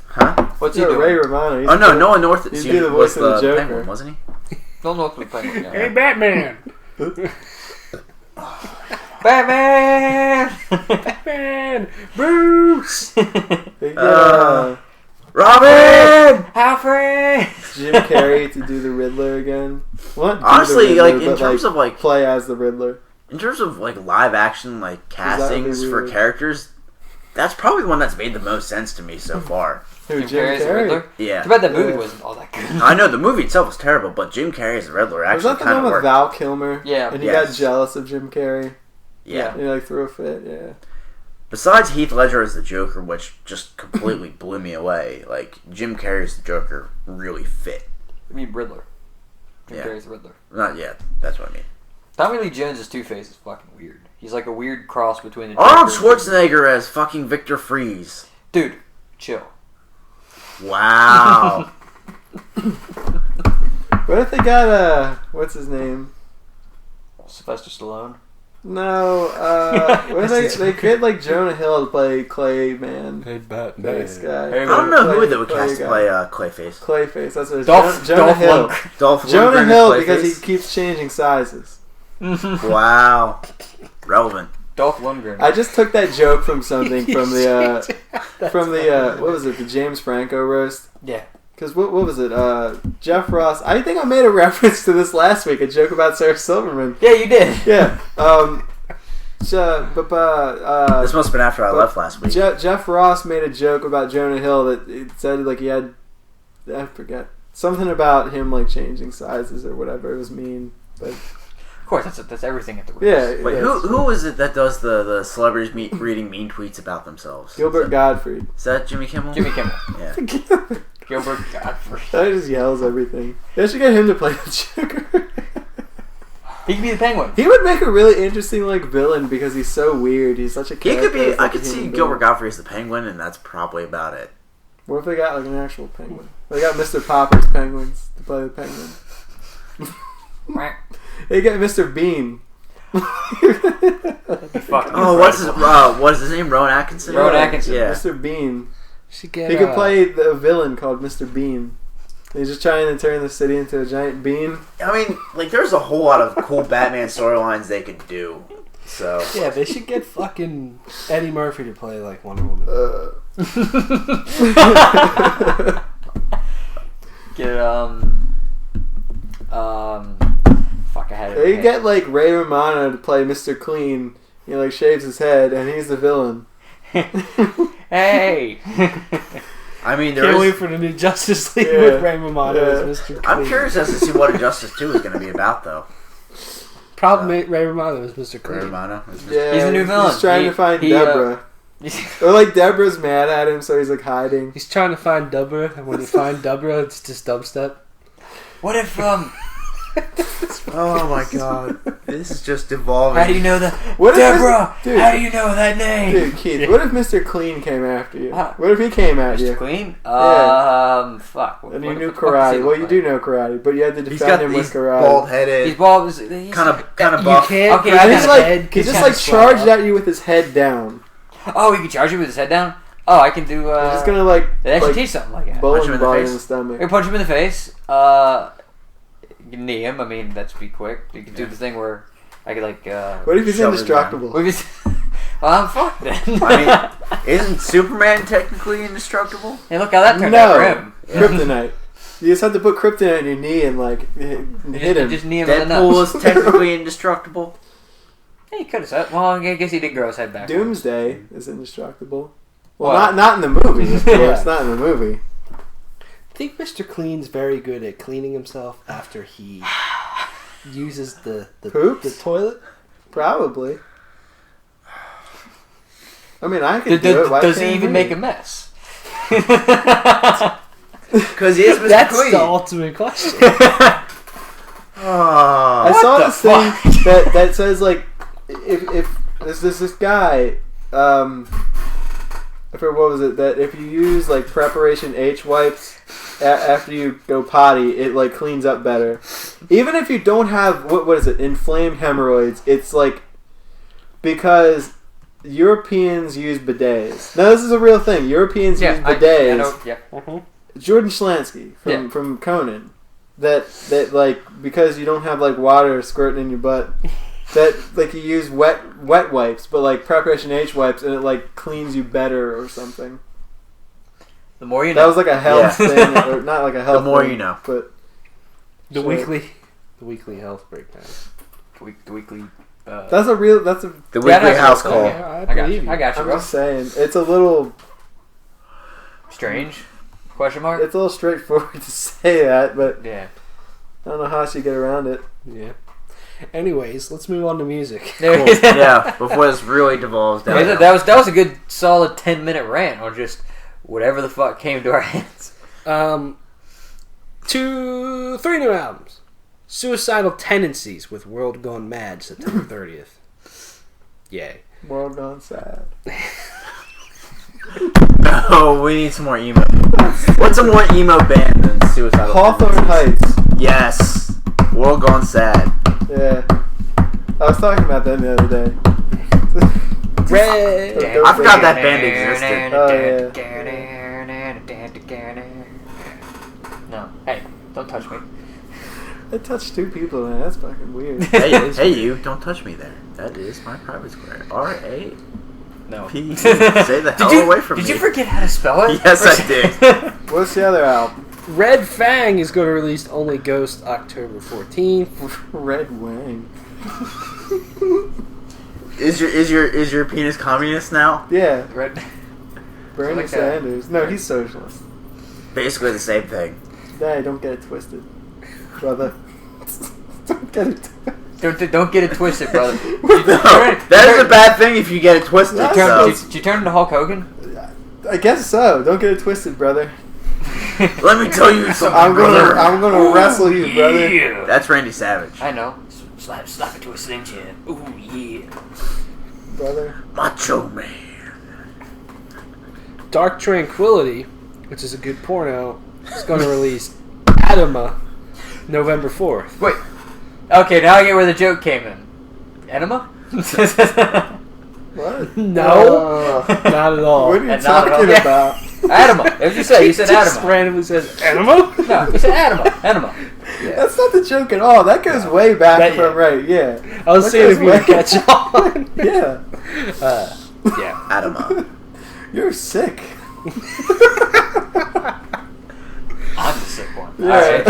Huh? What's he Yeah, doing? Ray Romano. Oh no, Nolan North he's was the voice of the the Joker. Penguin, wasn't he? Don't know what we're playing. Hey, Batman! Batman! Batman! Bruce! They get Robin! Alfred! Jim Carrey to do the Riddler again. What? Honestly, like in terms of like play as the Riddler. in terms of like live action like castings be for weird? characters, that's probably the one that's made the most sense to me so far. Who? Jim Carrey as the Riddler? Yeah. Too bad that movie Yeah. wasn't all that good. I know the movie itself was terrible, but Jim Carrey as the Riddler Was actually that the kind one of with worked. Val Kilmer? Yeah. And he Yes. got jealous of Jim Carrey. Yeah. And he like threw a fit. Yeah. Besides Heath Ledger as the Joker, which just completely blew me away, like Jim Carrey as the Joker really fit. I mean, Riddler. Jim Yeah. Carrey's the Riddler. Not yet. That's what I mean. Tommy Lee Jones' Two-Face is fucking weird. He's like a weird cross between the Arnold Joker and- Schwarzenegger as fucking Victor Freeze. Dude, chill. Wow. What if they got what's his name? Sylvester Stallone. No, what if they could like Jonah Hill to play Clayman. Hey, Batman. Nice guy. Hey, I don't know who Clay- they would Clay cast to guy. play Clayface. Clayface. That's what it's Dolph Jonah Hill. Lundgren. Dolph Jonah Lundgren Hill as because he Clayface? keeps changing sizes. Wow. Relevant. Dolph Lundgren. I just took that joke from something from the what was it, the James Franco roast? Yeah. Because what was it? Jeff Ross. I think I made a reference to this last week. A joke about Sarah Silverman. Yeah, you did. Yeah. This must have been after I left last week. Jeff Ross made a joke about Jonah Hill that it said like he had, I forget, something about him like changing sizes or whatever. It was mean, but Of course, that's everything at the roast. yeah. Wait, yeah, who is it that does the celebrities reading mean tweets about themselves? Gilbert Gottfried. Is that Jimmy Kimmel? Jimmy Kimmel. Yeah. Gilbert Godfrey. He just yells everything. They should get him to play the Joker. He could be the Penguin. He would make a really interesting like villain because he's so weird. He's such a He character. could be. He's I like could a see human Gilbert being. Gottfried as the Penguin, and that's probably about it. What if they got like an actual penguin? They got Mr. Popper's penguins to play the penguin. They get Mr. Bean. Fucking Oh, what's his name? Rowan Atkinson. Rowan Atkinson. Yeah. Mr. Bean. She get, He could play the villain called Mr. Bean. He's just trying to turn the city into a giant bean. I mean, like, there's a whole lot of cool Batman storylines they could do. So Yeah, they should get fucking Eddie Murphy to play like Wonder Woman. Get fuck, I had it. They get like Ray Romano to play Mr. Clean. He like shaves his head and he's the villain. Hey. I mean, Can't wait for the new Justice League Yeah. with Ray Romano as Mr. I'm Clean. curious as to see what Injustice 2 is going to be about, though. Probably Ray Romano is Mr. Ray Clean. Romano is Yeah, He's a new villain. He's trying to find Deborah. Or like Deborah's mad at him, so he's like hiding. He's trying to find Deborah, and when you find Deborah, it's just dubstep. What if Oh my god. This is just evolving. how do you know that What if Deborah? Dude. How do you know that name? Dude, Keith, what if Mr. Clean came after you? Huh. What if he came at Mr. you? Clean? Yeah. Fuck. And you What knew the fuck does he karate. look Well, you like? do know karate, but you had to He's defend him he's with karate. bald-headed, He's bald. He's kind of You buff. can't. Okay, grab I He his just like head he 'cause just kinda like swell charged up. at you with his head down. Oh, he can charge you with his head down? Oh, I can do. He's just gonna like They actually like teach something like that. Punch him bowling in the ball in face. the stomach. You punch him in the face. You can knee him. I mean, that's be quick. You can do the thing where I could like. What if he's Shove his indestructible? Well, I'm fucked then. I mean, isn't Superman technically indestructible? hey, look how that turned out for No, him. kryptonite. You just have to put kryptonite on your knee and like hit him. Just knee him in the Deadpool nuts. is technically indestructible. Yeah, he could have said. Well, I guess he did grow his head back. Doomsday is indestructible. Well, What? not in the movie. Of course, Yeah. not in the movie. think Mr. Clean's very good at cleaning himself after he uses the Poops? toilet? Probably. I mean, I could do it. Why Does he can't even make a mess? Because he is Mr. That's Clean. the ultimate question. I Oh, saw this thing that says like if there's this guy I forget what was it, that if you use like preparation H wipes after you go potty, it like cleans up better. Even if you don't have what is it, inflamed hemorrhoids, it's like because Europeans use bidets. Now this is a real thing. Europeans use bidets. Jordan Schlansky from Conan. That like because you don't have like water squirting in your butt, that like you use wet wipes, but like preparation H wipes, and it like cleans you better or something. The more you know. That was like a health thing, or not like a health. The more thing, you know. But The weekly health breakdown. The weekly. that's a The weekly house call. Yeah, I got you. I got you, I'm bro. just saying, it's a little Strange? Question mark? it's a little straightforward to say that, but Yeah. I don't know how else you get around it. Yeah. Anyways, let's move on to music. There Cool. Yeah, before this really devolves down. Yeah, that was a good solid 10-minute rant on just whatever the fuck came to our hands. 3 new albums. Suicidal Tendencies with World Gone Mad, September 30th. Yay. World gone sad. No, we need some more emo. What's a more emo band than Suicidal Hawthorne Tendencies? Heights. Yes. World Gone Sad. Yeah. I was talking about them the other day. Red. I forgot that band existed. Oh, yeah. No. Hey, don't touch me. I touched 2 people, man. That's fucking weird. Hey, you! Don't touch me there. That is my private square. R-A-P. No. Say the hell away from me. Did you forget how to spell it? Yes, I did. What's the other album? Red Fang is going to release Only Ghost October 14th. Red Wang. Is your penis communist now? Yeah. Red. Bernie Like that. Sanders. No, he's socialist. Basically the same thing. Hey, don't get it twisted, brother. Don't get it twisted. Don't get it twisted, brother. No, that is a bad thing if you get it twisted. That's- So. Did you turn into Hulk Hogan? I guess so. Don't get it twisted, brother. Let me tell you something, I'm brother. gonna wrestle you, brother. Yeah. That's Randy Savage. I know. Slap it to a Slim Jim. Ooh, yeah. Brother. Macho Man. Dark Tranquility, which is a good porno, is going to release Adama November 4th. Wait. Okay, now I get where the joke came in. Enema? What? No, not at all. What are you And not at all. talking Yeah. about? Anima. What did you say? You said Just anima. randomly says Anima? No, you said anima. Anima. That's not the joke at all. That goes way back That- from right. Yeah. I was That seeing if goes you would way- catch on. Yeah. Yeah. Adama. You're sick. I'm the sick one. Yeah. Alright.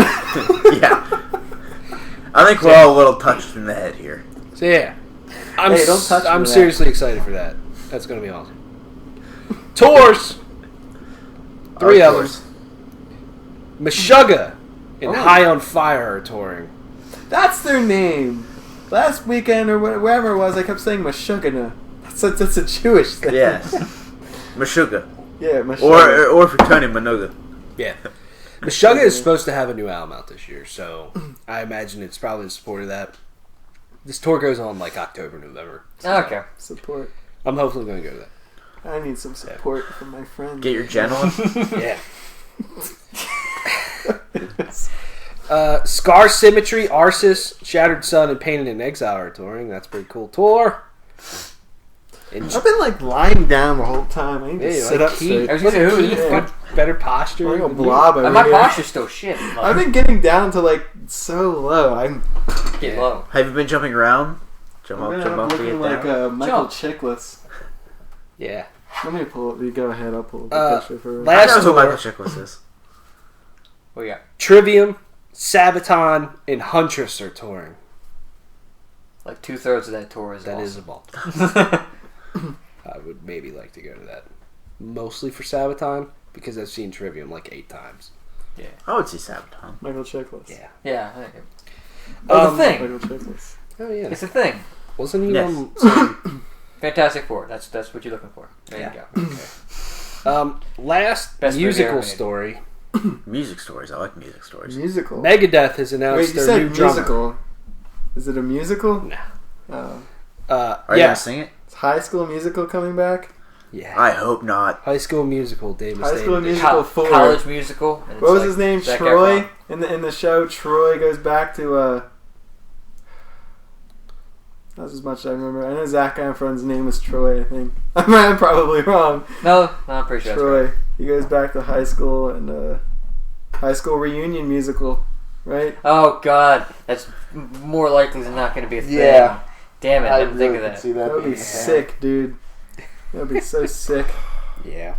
Yeah. I think we're all a little touched in the head here. So yeah, Hey, don't touch me I'm with that. seriously excited for that. That's gonna be awesome. Tours. 3 of them. Meshuggah and High on Fire are touring. That's their name. Last weekend or wherever it was, I kept saying Meshuggah. That's a Jewish thing. Yes. Meshuggah. Yeah, Meshuggah. Or for Tony Minoga. Yeah. Meshuggah is supposed to have a new album out this year, so I imagine it's probably in support of that. This tour goes on like October, November. Okay. Support. I'm hopefully going to go to that. I need some support from my friends. Get your gentleman. Yeah. Scar Symmetry, Arsis, Shattered Sun, and Painted in Exile are touring. That's a pretty cool tour. And I've been like lying down the whole time. I need to yeah, sit like up Keith. straight. I was gonna say, who is Keith, this? good, better posture. Like a than you. blob over My here. posture's still shit. I've been getting down to like so low. I'm Get low. Have you been jumping around? Jump gonna up, end jump up up, looking get like down. Michael Jump. Chiklis. Yeah. Let me pull it. You go ahead. I'll pull the picture for. I last know who tour- Michael Chiklis is. What you got? Trivium, Sabaton, and Huntress are touring. Like 2/3 of that tour is That is a awesome. ball. I would maybe like to go to that. Mostly for Sabaton, because I've seen Trivium like 8 times. Yeah. I would say Sabaton. Michael Chiklis. Yeah. Yeah. Oh, the thing. Michael Chiklis. Oh yeah. It's a thing. Wasn't he Yes. on some... Fantastic Four. That's what you're looking for. There you go. Last Best movie musical ever made. story. Music stories. I like music stories. Musical. Megadeth has announced Wait, you their said new drummer. musical. Is it a musical? No. Oh. Are you Yeah. gonna sing it? Is High School Musical coming back? Yeah. I hope not. High School Musical, Dave High School Mustaine. Musical 4. College musical. And it's What was like his name? Zac Troy? Efron. In the show, Troy goes back to that's as much as I remember. I know Zac Efron's name was Troy, I think. I'm probably wrong. No, I'm pretty sure. Troy. That's right. He goes back to high school and high school reunion musical, right? Oh God, that's more likely than not going to be a thing. Yeah. Damn it! I didn't think of that. See That would be being sick, dude. That would be so sick. Yeah.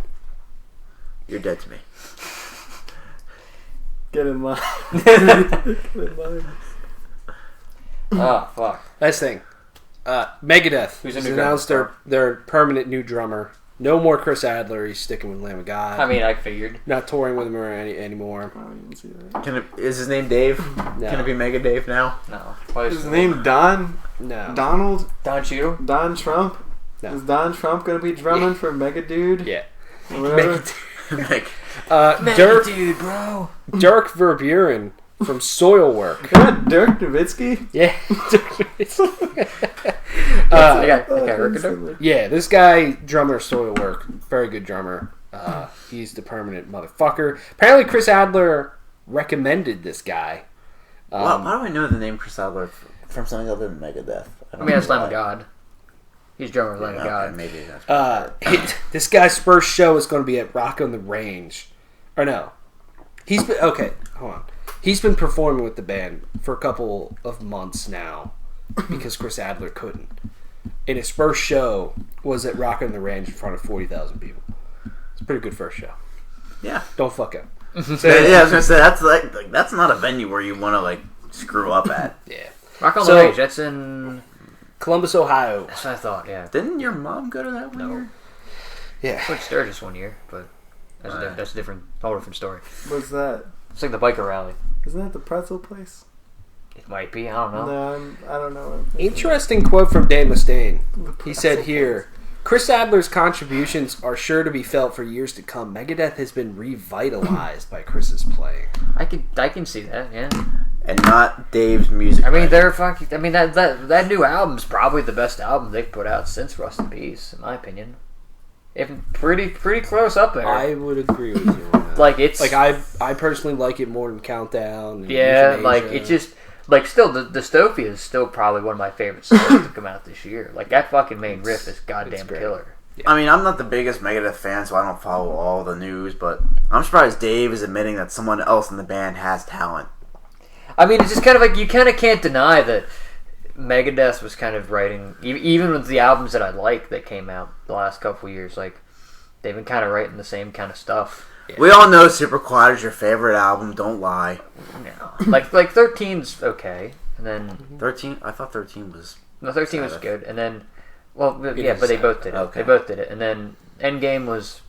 You're dead to me. Get in line. Get in line. Oh fuck. Last thing. Megadeth Who's a has new announced drummer? their permanent new drummer. No more Chris Adler. He's sticking with Lamb of God. I mean, I figured. Not touring with him anymore. Oh, you didn't see that. Is his name Dave? No. Can it be Mega Dave now? No. Why Is his name Don? No. Donald? Don Cheadle? Don Trump? No. Is Don Trump going to be drumming for Mega Dude? Yeah. Or whatever? Like, Dude, bro. Dirk Verburen from Soilwork. Isn't that Dirk Nowitzki? Yeah. I got Oh, Rick instantly. Yeah, this guy, drummer, Soilwork, very good drummer. He's the permanent motherfucker. Apparently, Chris Adler recommended this guy. why do I know the name Chris Adler from something other than Megadeth? I mean, that's Lamb of God. He's drummer of Lamb of Okay, God. maybe that's This guy's first show is going to be at Rock on the Range. Or no. He's been, okay, hold on. He's been performing with the band for a couple of months now because Chris Adler couldn't. And his first show was at Rock on the Range in front of 40,000 people. It's a pretty good first show. Yeah. Don't fuck up. Yeah, I was gonna say that's like that's not a venue where you want to like screw up at. Yeah. Rock on So- the Range. That's in. Columbus, Ohio. That's what I thought. Yeah. Didn't your mom go to that one year? Yeah. I went to Sturgis one year, but that's a different, whole different story. What's that? It's like the biker rally. Isn't that the pretzel place? It might be. I don't know. No, I don't know. What I'm thinking. Interesting quote from Dave Mustaine. He said Pretzel here, Chris Adler's contributions are sure to be felt for years to come. Megadeth has been revitalized by Chris's playing. I can see that. Yeah. And not Dave's music. I mean, writing. they're fucking. I mean, that new album's probably the best album they've put out since Rust in Peace, in my opinion. If pretty close up there. I would agree with you on that. Like it's Like I personally like it more than Countdown. And yeah, Euthanasia. like it's just like still the Dystopia is still probably one of my favorite songs to come out this year. Like that fucking main riff is goddamn great. killer. I mean, I'm not the biggest Megadeth fan, so I don't follow all the news, but I'm surprised Dave is admitting that someone else in the band has talent. I mean, it's just kind of like you kind of can't deny that Megadeth was kind of writing, even with the albums that I like that came out the last couple of years. Like they've been kind of writing the same kind of stuff. Yeah. We all know Super Quad is your favorite album. Don't lie. No. like 13's okay, and then 13. I thought 13 was. no 13 was Sabbath. good, and then well It yeah, is but they Sabbath. both did it. Okay. They both did it, and then Endgame was.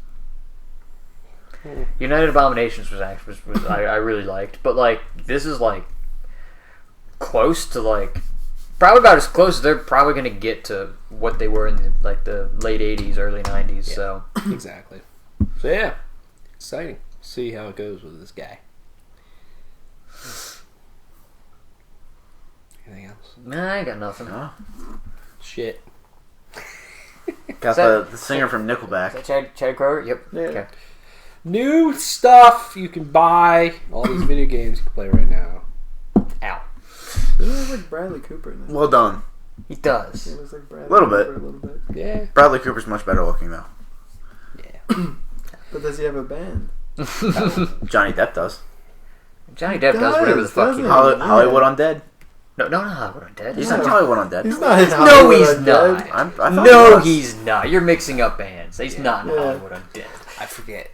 United Abominations was actually I really liked, but like this is like close to like probably about as close as they're probably going to get to what they were in the late 80s, early 90s. Yeah. So Exactly. So yeah, exciting. See how it goes with this guy. Anything else? nah, I ain't got nothing. Oh. Shit. Got Is that- the singer from Nickelback. Is that Chad Kroger? Yep. Yeah. Okay. New stuff you can buy. All these video games you can play right now. Ow. Doesn't it look like Bradley Cooper in that? Well done. He does. It looks like Bradley Little Cooper bit. a little bit. Yeah. Bradley Cooper's much better looking though. Yeah. But does he have a band? Johnny Depp does. Johnny Depp does whatever the fuck he doesn't wants. he? Hollywood Undead. No, Hollywood Undead. He's No. not Hollywood Undead. He's not in No, Hollywood he's Undead. not. I thought No, he was. he's not. You're mixing up bands. He's not in Yeah. Hollywood Undead. I forget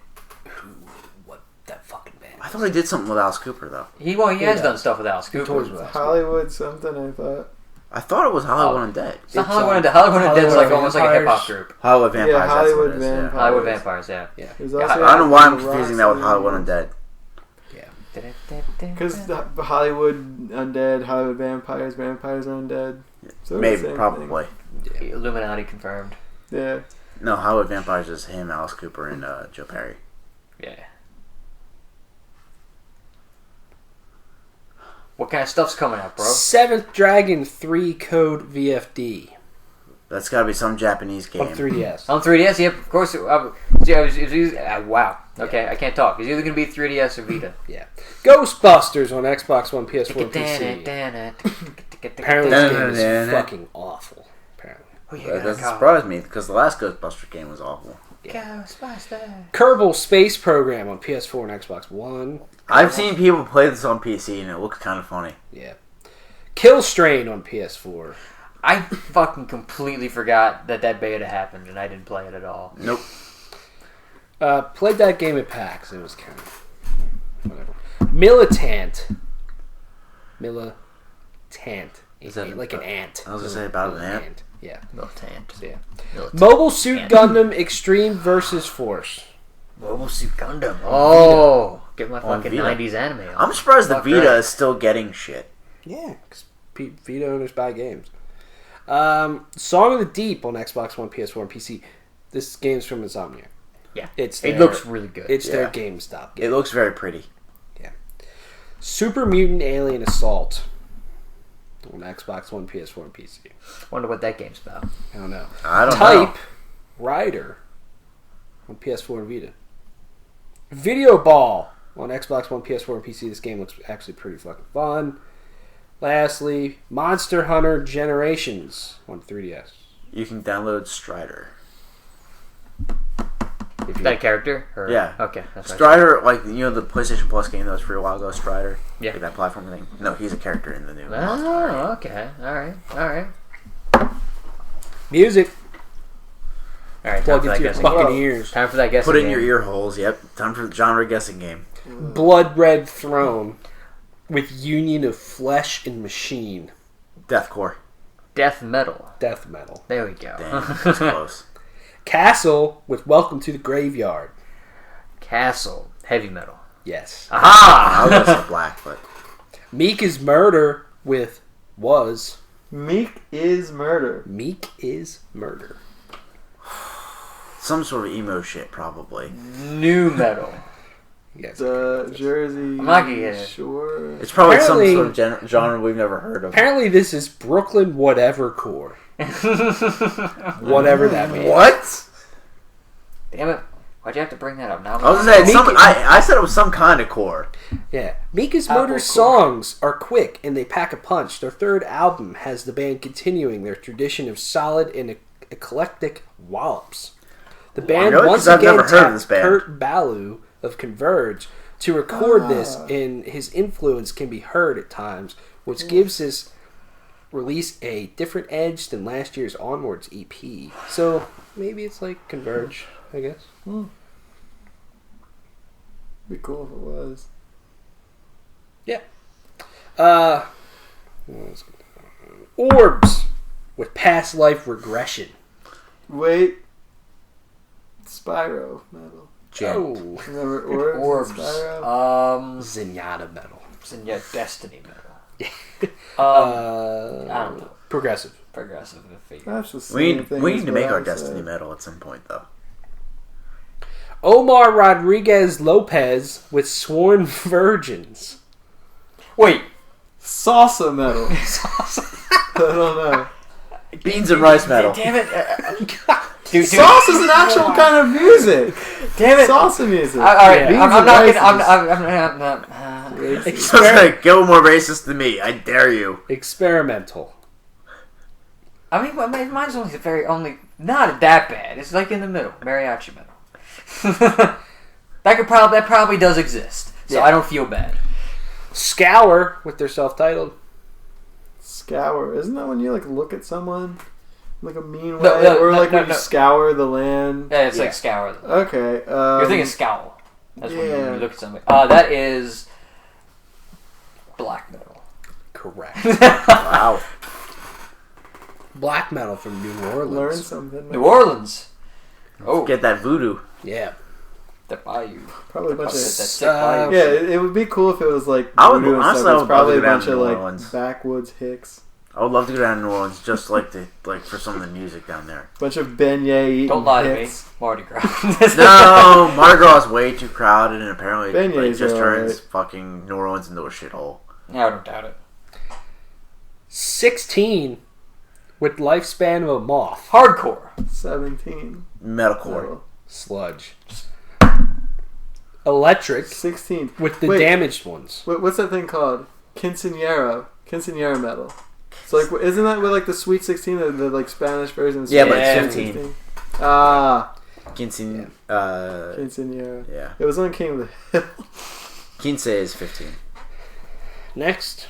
what that fucking band. I thought he did something with Alice Cooper though. He has does. done stuff with Alice Cooper. tours with Alice Hollywood something, I thought. I thought it was Hollywood Undead. It's not It's, Hollywood uh, Undead. Hollywood Undead's like Hollywood almost like a hip hop Vampires. group. Hollywood Vampires. Yeah, that's Hollywood what it is, Vampires. Hollywood Vampires, yeah. Yeah. There's Yeah, also I don't know why I'm Rock confusing that with City. Hollywood Undead. Yeah. Because the Hollywood undead, Hollywood vampires are undead. So Maybe, it's the same probably. Yeah. Illuminati confirmed. thing. Yeah. No, Hollywood Vampires is him, Alice Cooper, and Joe Perry. Yeah. What kind of stuff's coming out, bro? Seventh Dragon 3 Code VFD That's got to be some Japanese game. on 3DS. On 3DS, yep, of course. Wow. Okay, I can't talk. It's either going to be 3DS or Vita. Yeah. Ghostbusters on Xbox One, PS4, and PC. Apparently this game is fucking awful. Apparently. That doesn't surprise me, because the last Ghostbusters game was awful. Ghostbusters. Kerbal Space Program on PS4 and Xbox One. I've seen people play this on PC, and it looks kind of funny. Yeah. Kill Strain on PS4. I fucking completely forgot that beta happened, and I didn't play it at all. Nope. Played that game at PAX. It was kind of whatever. Militant. Is that like an ant. I was going to say about an ant. Yeah. Militant. Yeah. Militant. Mobile Suit Gundam Extreme versus Force. Mobile Suit Gundam. Oh, get my On fucking Vita. 90s anime on. I'm surprised the Fuck Vita right. is still getting shit. Yeah, because Vita owners buy games. Song of the Deep on Xbox One, PS4, and PC. This game's from Insomniac. Yeah. It looks really good. It's their Yeah. GameStop It game. looks very pretty. Super Mutant Alien Assault on Xbox One, PS4, and PC. Wonder what that game's about. I don't know. I don't Type know. Rider on PS4 and Vita. Video Ball on Xbox One, PS4, and PC. This game looks actually pretty fucking fun. Lastly, Monster Hunter Generations on 3DS. You can download Strider. If Is that a character? Or? Yeah. Okay. That's right. Strider, like, you know the PlayStation Plus game that was free a while ago, Strider? Yeah. Like that platform thing? No, he's a character in the new Monster Hunter. Oh, okay. Alright. Music. Alright, time Plug for that into your guessing fucking game. ears. Time for that guessing Put it in game. your ear holes, yep. Time for the genre guessing game. Blood Red Throne with Union of Flesh and Machine. Deathcore. Death metal. Death metal. There we go. Damn, that's close. Castle with Welcome to the Graveyard. Castle. Heavy metal. Yes. Aha! I was going to say black, but... Meek is Murder with Was. Meek is Murder. Meek is Murder. Some sort of emo shit, probably. New metal. Yes. Jersey. I'm not gonna get it. Sure. It's probably Apparently- some sort of genre we've never heard of. Apparently this is Brooklyn Whatever Core. Whatever that means. What? Damn it. Why'd you have to bring that up now? I was going to say, I said it was some kind of core. Yeah. Meek is Apple Murder's Core. songs are quick and they pack a punch. Their third album has the band continuing their tradition of solid and eclectic wallops. The band Really? once 'Cause I've again never heard of this tapped band. Kurt Ballou of Converge to record this, and his influence can be heard at times, which gives his release a different edge than last year's Onwards EP. So maybe it's like Converge, I guess. Be cool if it was. Yeah. Orbs with Past Life Regression. Wait. Spyro metal. Oh. Remember Orbs? Orbs. And Spyro? Zenyatta metal. Yeah, Destiny metal. I don't know. Progressive. Progressive. I figure. That's the We same thing. need as to what make I our said. Destiny metal at some point, though. Omar Rodriguez Lopez with Sworn Virgins. Wait. Salsa metal. I don't know. Beans and rice metal. Damn it. Dude, Salsa is an actual kind of music. Damn it. Salsa music. All right, Yeah. Beans I'm and not rice gonna. Sounds like go more racist than me. I dare you. Experimental. I mean, mine's only not that bad. It's like in the middle, mariachi metal. that probably does exist, so Yeah. I don't feel bad. Scour with their self-titled. Scour. Isn't that when you like look at someone like a mean way, No, or like no, when no. you scour the land? Yeah, it's Yeah. like scour. Okay. You're thinking scowl. That's when yeah. you look at somebody. That is black metal. Correct. Wow. Black metal from New Orleans. learn something. New Orleans. Oh, Get that voodoo. Yeah. That Bayou. Probably a bunch of. That sick Bayou. Yeah, it would be cool if it was like. I would- voodoo and honestly, stuff. I It's would probably a love to go down bunch to of New like Orleans. backwoods hicks. I would love to go down to New Orleans just like for some of the music down there. Bunch of beignet eating Don't lie to me. hicks. Mardi Gras. No, Mardi Gras is way too crowded, and apparently it Beignets just are turns alright. fucking New Orleans into a shithole. Yeah, I don't doubt it. 16 with lifespan of a moth. Hardcore. 17. Metalcore. No. Sludge. Electric 16. with the Wait. damaged ones. What's that thing called? Quinceañera. Quinceañera metal. So like, isn't that with like the Sweet 16, the like Spanish version? Yeah, but Yeah. it's 15. Ah, Quince, Quinceañera. yeah. It was on King of the Hill. Quince is 15. Next,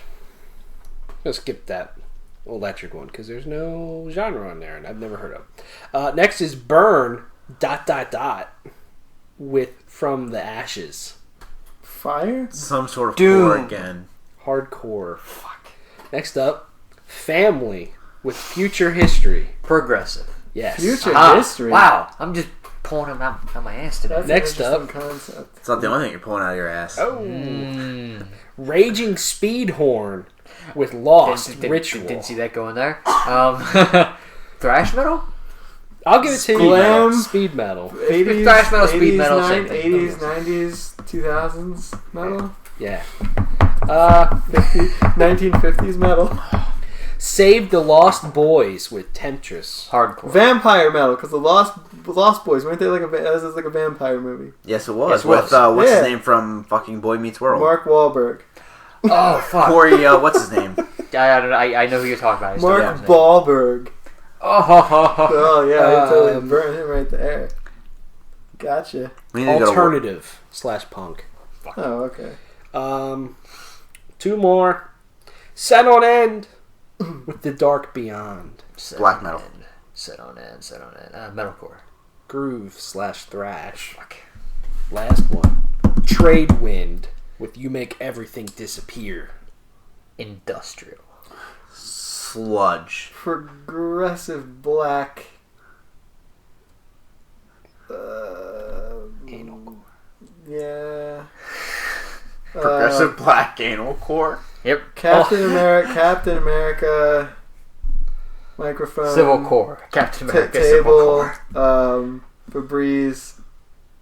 let's skip that electric one because there's no genre on there and I've never heard of. Next is Burn ... with From the Ashes. Fire? Some sort of Doom. core again. Hardcore. Fuck. Next up, Family with Future History. Progressive. Yes. Future Ah, history. Wow. I'm just pulling them out my ass today. That's Next an up. interesting concept. It's not the only thing you're pulling out of your ass. Oh. Mm. Raging Speedhorn with Lost Ritual. Didn't see that going there. Thrash metal? I'll give it to you. Glam. Speed metal. 80s, Thrash metal, speed metal, same 80s, thing. 90s, 2000s metal. Yeah. 1950s metal. Save the Lost Boys with Temptress. Hardcore. Vampire metal, because the Lost Boys, weren't they like that was like a vampire movie? Yes, it was. Yes, it with, was. what's Yeah. his name from fucking Boy Meets World? Mark Wahlberg. Oh, fuck. Corey, what's his name? I know who you're talking about. I just don't know Mark his name. Wahlberg. Oh, Oh yeah, you totally Um, burned him right there. Gotcha. We need to go to work. Alternative / punk. Oh, okay. Two more. Set on End with The Dark Beyond. Black metal. Set on end. Metalcore. Groove / thrash. Fuck. Last one. Trade Wind with You Make Everything Disappear. Industrial. Sludge. Progressive black. Anal. Yeah. Progressive black anal core. Yep. Captain America. Microphone. Civil Core. Captain America. Civil Table. Core. Febreze.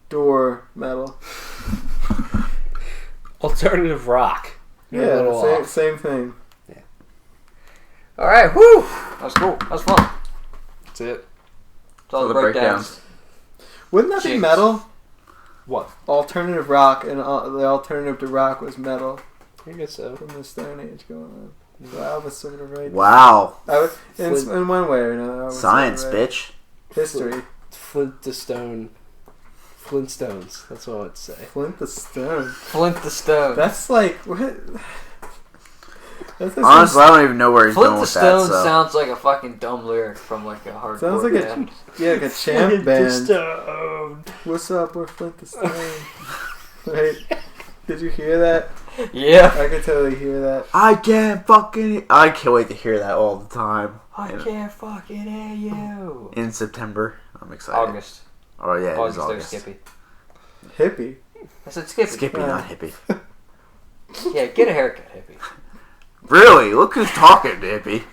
Door. Metal. Alternative rock. You're a little Yeah, off. same thing. All right. Woo. That was cool. That was fun. That's it. It's all the the breakdowns. Wouldn't that be Jinx. metal? What? Alternative rock, and the alternative to rock was metal I guess so. from the Stone Age going on. So I was sort of right. Wow. I was, Flint- in one way or another. I was Science, sort of right. bitch. History. Flint to Stone. Flintstones. That's all I'd say. Flint the Stone. Flint the Stone. That's like what? That's Honestly, I don't even know where he's Flint going the with Stone that. So. sounds like a fucking dumb lyric from like a hardcore Sounds like band. like a champ band. Stone. What's up? We're Flint the Stone. Right? Did you hear that? Yeah. I could totally hear that. I can't wait to hear that all the time. I can't fucking hear you. In September. I'm excited. August. Oh, yeah, it is August. August. There's Skippy. Hippie. I said Skippy. Skippy, not hippie. Yeah, get a haircut, hippie. Really? Look who's talking, hippie.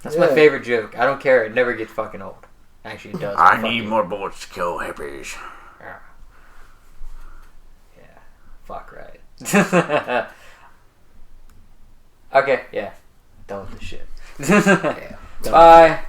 That's my Yeah. favorite joke. I don't care. It never gets fucking old. Actually, it does. I Fuck need you. more bullets to kill hippies. Yeah. Fuck right. Okay, yeah. Done with this shit. Yeah. Bye.